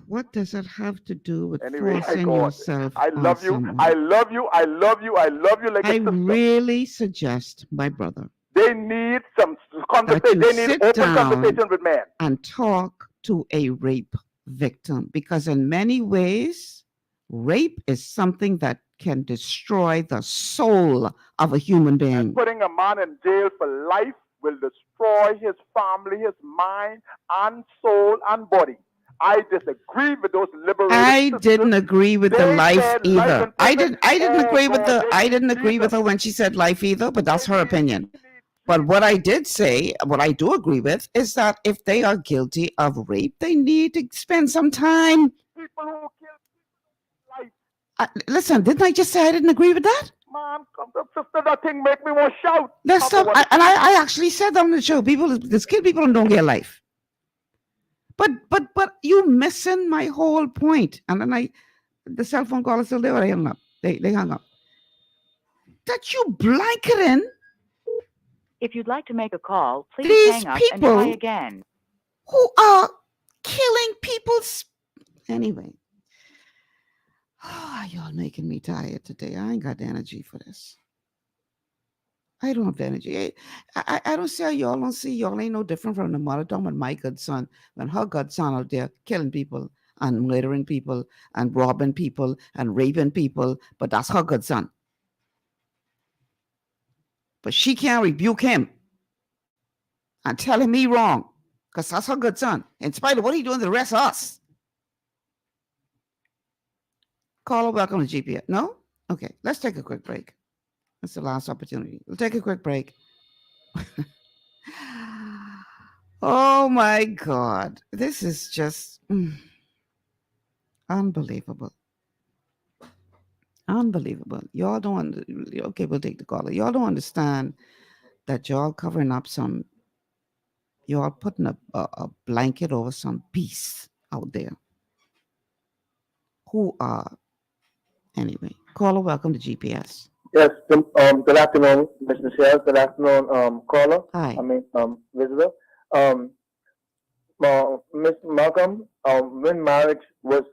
What does it have to do with forcing yourself I love you. Someone? I love you. I love you. I love you like a sister. I really suggest, my brother, they need some conversation. They need open conversation with men. And talk to a rape victim, because in many ways, rape is something that can destroy the soul of a human being. And putting a man in jail for life will destroy his family, his mind, and soul and body. I disagree with those liberated. I didn't agree with the life either. I didn't agree with I didn't agree with her when she said life either, but that's her opinion. But what I did say, what I do agree with, is that if they are guilty of rape, they need to spend some time. People who kill life. Listen, didn't I just say I didn't agree with that? Man, sister, that thing make me want to shout. Let's stop. I actually said on the show, people just kill people and don't get life. But you missing my whole point. And then the cell phone call is still there. They hung up. They hung up. That you blanketing. If you'd like to make a call, please hang up and try again. Who are killing people's. Anyway. Oh, y'all making me tired today. I ain't got the energy for this. I don't have the energy. I don't see how y'all don't see. Y'all ain't no different from the mother talking about my good son when her good son out there killing people and murdering people and robbing people and raping people. But that's her good son. But she can't rebuke him and tell him he wrong because that's her good son. In spite of what he doing to the rest of us. Caller, welcome to GPS. No? Okay, let's take a quick break. That's the last opportunity. We'll take a quick break. Oh my God. This is just unbelievable. Unbelievable. Y'all don't, okay, we'll take the caller. Y'all don't understand that y'all covering up y'all putting a blanket over some beasts out there who are, anyway. Caller, welcome to GPS. Yes, good afternoon, Ms. Michelle. Good afternoon, caller. Hi. Visitor. Ms. Malcolm, when marriage was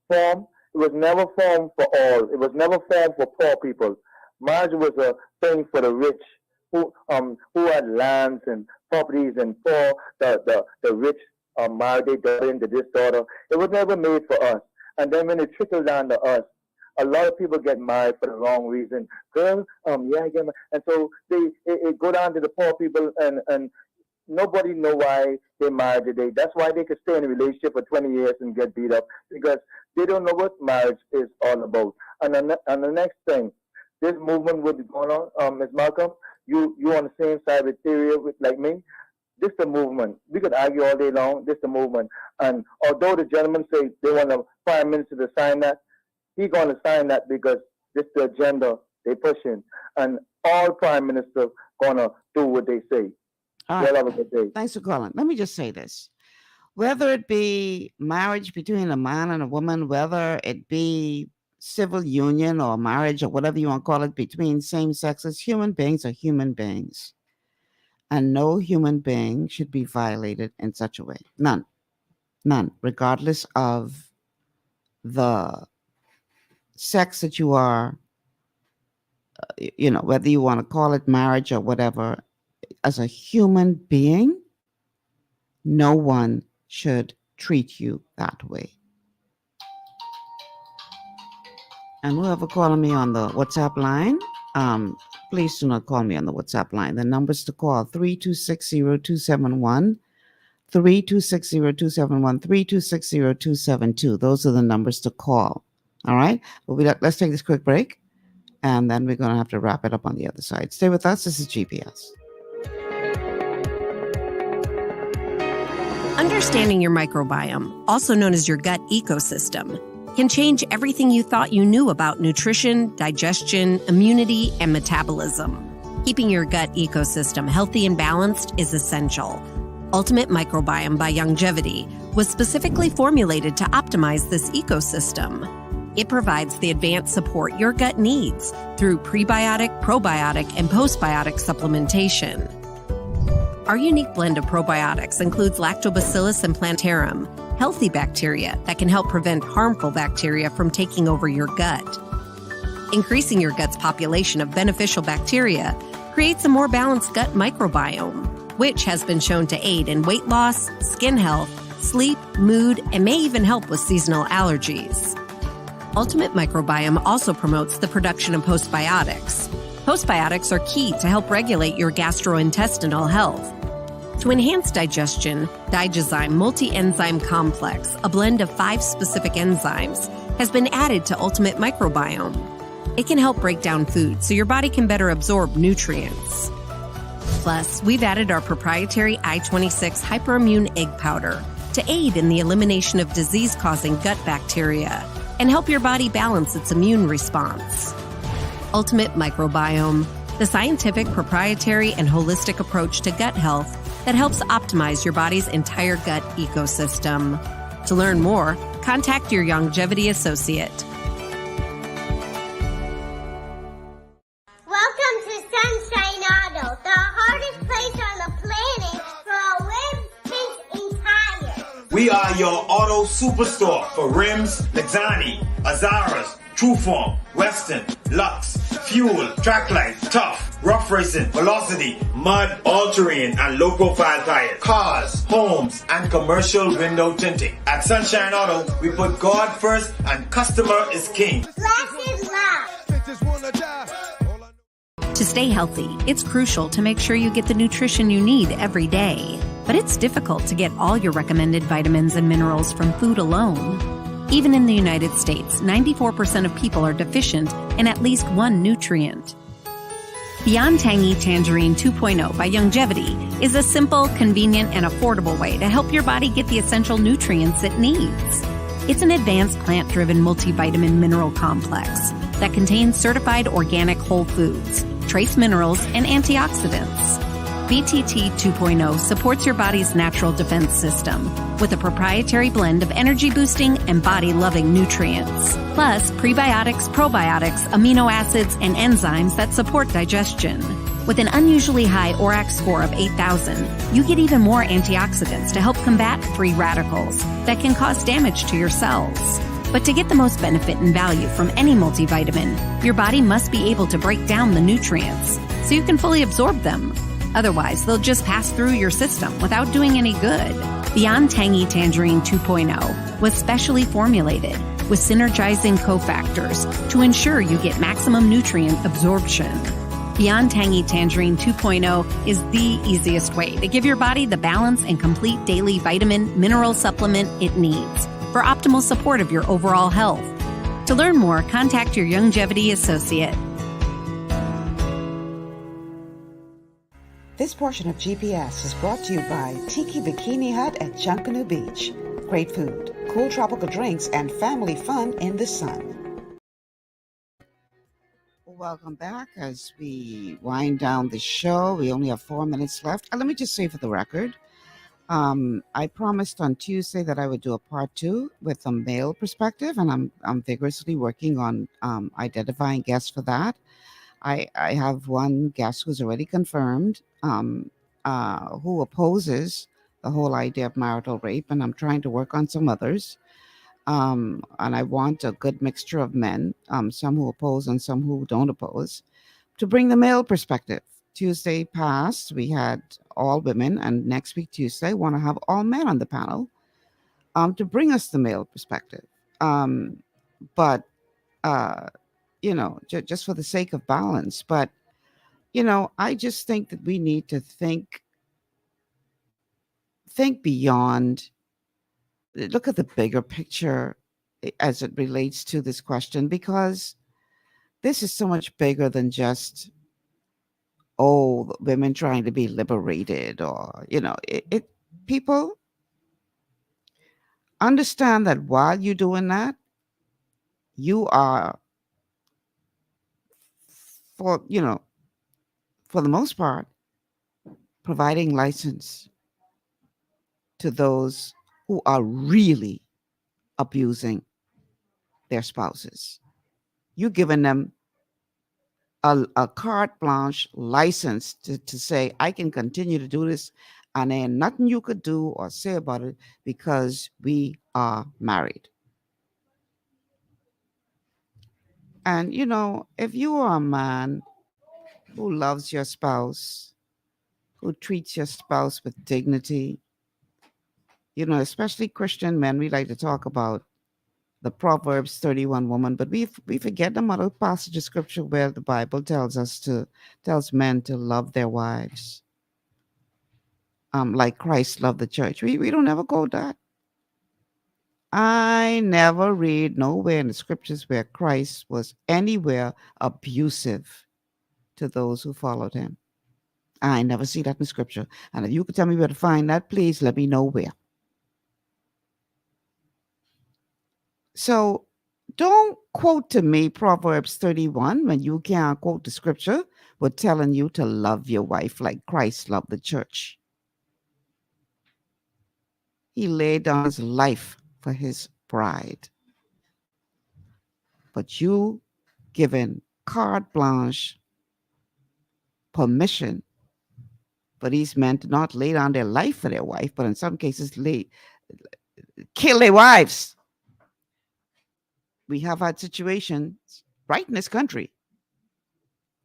formed, was never formed for all. It was never formed for poor people. Marriage was a thing for the rich who had lands and properties, and for the rich married their daughter into this daughter. It was never made for us. And then when it trickled down to us, a lot of people get married for the wrong reason. Girl, I get married. And so it go down to the poor people, and nobody know why they married today. That's why they could stay in a relationship for 20 years and get beat up, because they don't know what marriage is all about. And the next thing, this movement will be going on, Ms. Malcolm. You on the same side of the theory like me. This the movement. We could argue all day long. This the movement. And although the gentleman say they want the Prime Minister to sign that, he's going to sign that because this the agenda they pushing. And all Prime Ministers going to do what they say. All Y'all right. have a good day. Thanks for calling. Let me just say this. Whether it be marriage between a man and a woman, whether it be civil union or marriage or whatever you want to call it between same sexes, human beings are human beings. And no human being should be violated in such a way. None. None. Regardless of the sex that you are, whether you want to call it marriage or whatever, as a human being, no one should treat you that way. And whoever calling me on the WhatsApp line, please do not call me on the WhatsApp line. The numbers to call, 3260271, 3260271, 3260272. Those are the numbers to call. All right? But let's take this quick break, and then we're going to have to wrap it up on the other side. Stay with us. This is GPS. Understanding your microbiome, also known as your gut ecosystem, can change everything you thought you knew about nutrition, digestion, immunity, and metabolism. Keeping your gut ecosystem healthy and balanced is essential. Ultimate Microbiome by Longevity was specifically formulated to optimize this ecosystem. It provides the advanced support your gut needs through prebiotic, probiotic, and postbiotic supplementation. Our unique blend of probiotics includes Lactobacillus and Plantarum, healthy bacteria that can help prevent harmful bacteria from taking over your gut. Increasing your gut's population of beneficial bacteria creates a more balanced gut microbiome, which has been shown to aid in weight loss, skin health, sleep, mood, and may even help with seasonal allergies. Ultimate Microbiome also promotes the production of postbiotics. Postbiotics are key to help regulate your gastrointestinal health. To enhance digestion, Digizyme Multi-Enzyme Complex, a blend of 5 specific enzymes, has been added to Ultimate Microbiome. It can help break down food so your body can better absorb nutrients. Plus, we've added our proprietary I-26 Hyperimmune Egg Powder to aid in the elimination of disease-causing gut bacteria and help your body balance its immune response. Ultimate Microbiome, the scientific, proprietary, and holistic approach to gut health that helps optimize your body's entire gut ecosystem. To learn more, contact your Longevity associate. Welcome to Sunshine Auto, the hardest place on the planet for rims, paints, and tires. We are your auto superstore for rims, Lexani, Azaras, Trueform, Western, Lux, Fuel, Tracklight, Tough, Rough Racing, Velocity, Mud, All-Terrain, and low-profile tires, cars, homes, and commercial window tinting. At Sunshine Auto, we put God first and customer is king. Glasses love. To stay healthy, it's crucial to make sure you get the nutrition you need every day. But it's difficult to get all your recommended vitamins and minerals from food alone. Even in the United States, 94% of people are deficient in at least one nutrient. Beyond Tangy Tangerine 2.0 by Longevity is a simple, convenient, and affordable way to help your body get the essential nutrients it needs. It's an advanced plant-driven multivitamin mineral complex that contains certified organic whole foods, trace minerals, and antioxidants. BTT 2.0 supports your body's natural defense system with a proprietary blend of energy-boosting and body-loving nutrients, plus prebiotics, probiotics, amino acids, and enzymes that support digestion. With an unusually high ORAC score of 8,000, you get even more antioxidants to help combat free radicals that can cause damage to your cells. But to get the most benefit and value from any multivitamin, your body must be able to break down the nutrients so you can fully absorb them. Otherwise, they'll just pass through your system without doing any good. Beyond Tangy Tangerine 2.0 was specially formulated with synergizing cofactors to ensure you get maximum nutrient absorption. Beyond Tangy Tangerine 2.0 is the easiest way to give your body the balance and complete daily vitamin mineral supplement it needs for optimal support of your overall health. To learn more, contact your Longevity associate. This portion of GPS is brought to you by Tiki Bikini Hut at Junkanoo Beach. Great food, cool tropical drinks, and family fun in the sun. Welcome back as we wind down the show. We only have 4 minutes left. Let me just say for the record, I promised on Tuesday that I would do a part 2 with a male perspective, and I'm vigorously working on identifying guests for that. I have one guest who's already confirmed, who opposes the whole idea of marital rape, and I'm trying to work on some others. And I want a good mixture of men, some who oppose and some who don't oppose, to bring the male perspective. Tuesday passed, we had all women, and next week, Tuesday, I want to have all men on the panel to bring us the male perspective. But, just for the sake of balance. But, I just think that we need to think beyond, look at the bigger picture as it relates to this question, because this is so much bigger than just, women trying to be liberated, or, people understand that while you're doing that, you are, for the most part, providing license to those who are really abusing their spouses. You're giving them a carte blanche license to say, I can continue to do this, and ain't nothing you could do or say about it because we are married. And, if you are a man who loves your spouse, who treats your spouse with dignity, especially Christian men, we like to talk about the Proverbs 31 woman, but we forget the other passage of scripture where the Bible tells men to love their wives, like Christ loved the church. We don't ever quote that. I never read nowhere in the scriptures where Christ was anywhere abusive to those who followed him. I never see that in scripture. And if you could tell me where to find that, please let me know where. So don't quote to me Proverbs 31 when you can't quote the scripture. We're telling you to love your wife like Christ loved the church. He laid down his life for his bride. But you given carte blanche permission for these men to not lay down their life for their wife, but in some cases kill their wives. We have had situations right in this country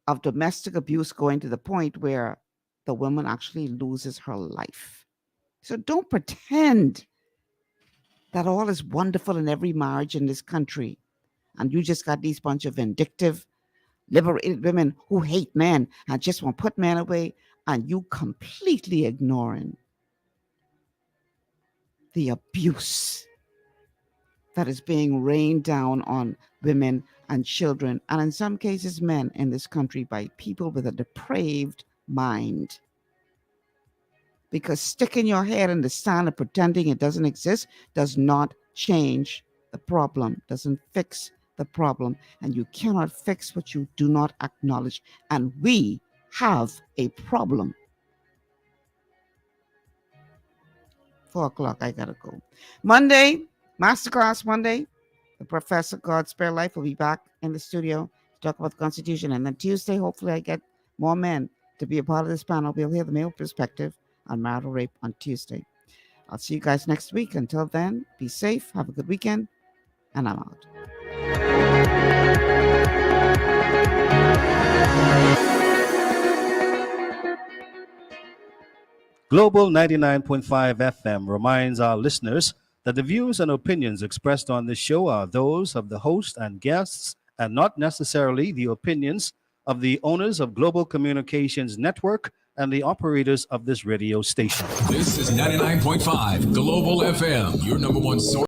of domestic abuse going to the point where the woman actually loses her life. So don't pretend that all is wonderful in every marriage in this country, and you just got these bunch of vindictive, liberated women who hate men and just want to put men away, and you completely ignoring the abuse that is being rained down on women and children, and in some cases men in this country, by people with a depraved mind. Because sticking your head in the sand and pretending it doesn't exist does not change the problem, doesn't fix the problem, and you cannot fix what you do not acknowledge. And we have a problem. 4 o'clock, I gotta go. Monday, Masterclass Monday. The Professor God Spare Life will be back in the studio to talk about the Constitution. And then Tuesday, hopefully I get more men to be a part of this panel. We'll hear the male perspective on marital rape on Tuesday. I'll see you guys next week. Until then, be safe. Have a good weekend. And I'm out. Global 99.5 FM reminds our listeners that the views and opinions expressed on this show are those of the host and guests and not necessarily the opinions of the owners of Global Communications Network and the operators of this radio station. This is 99.5 Global FM, your number one source.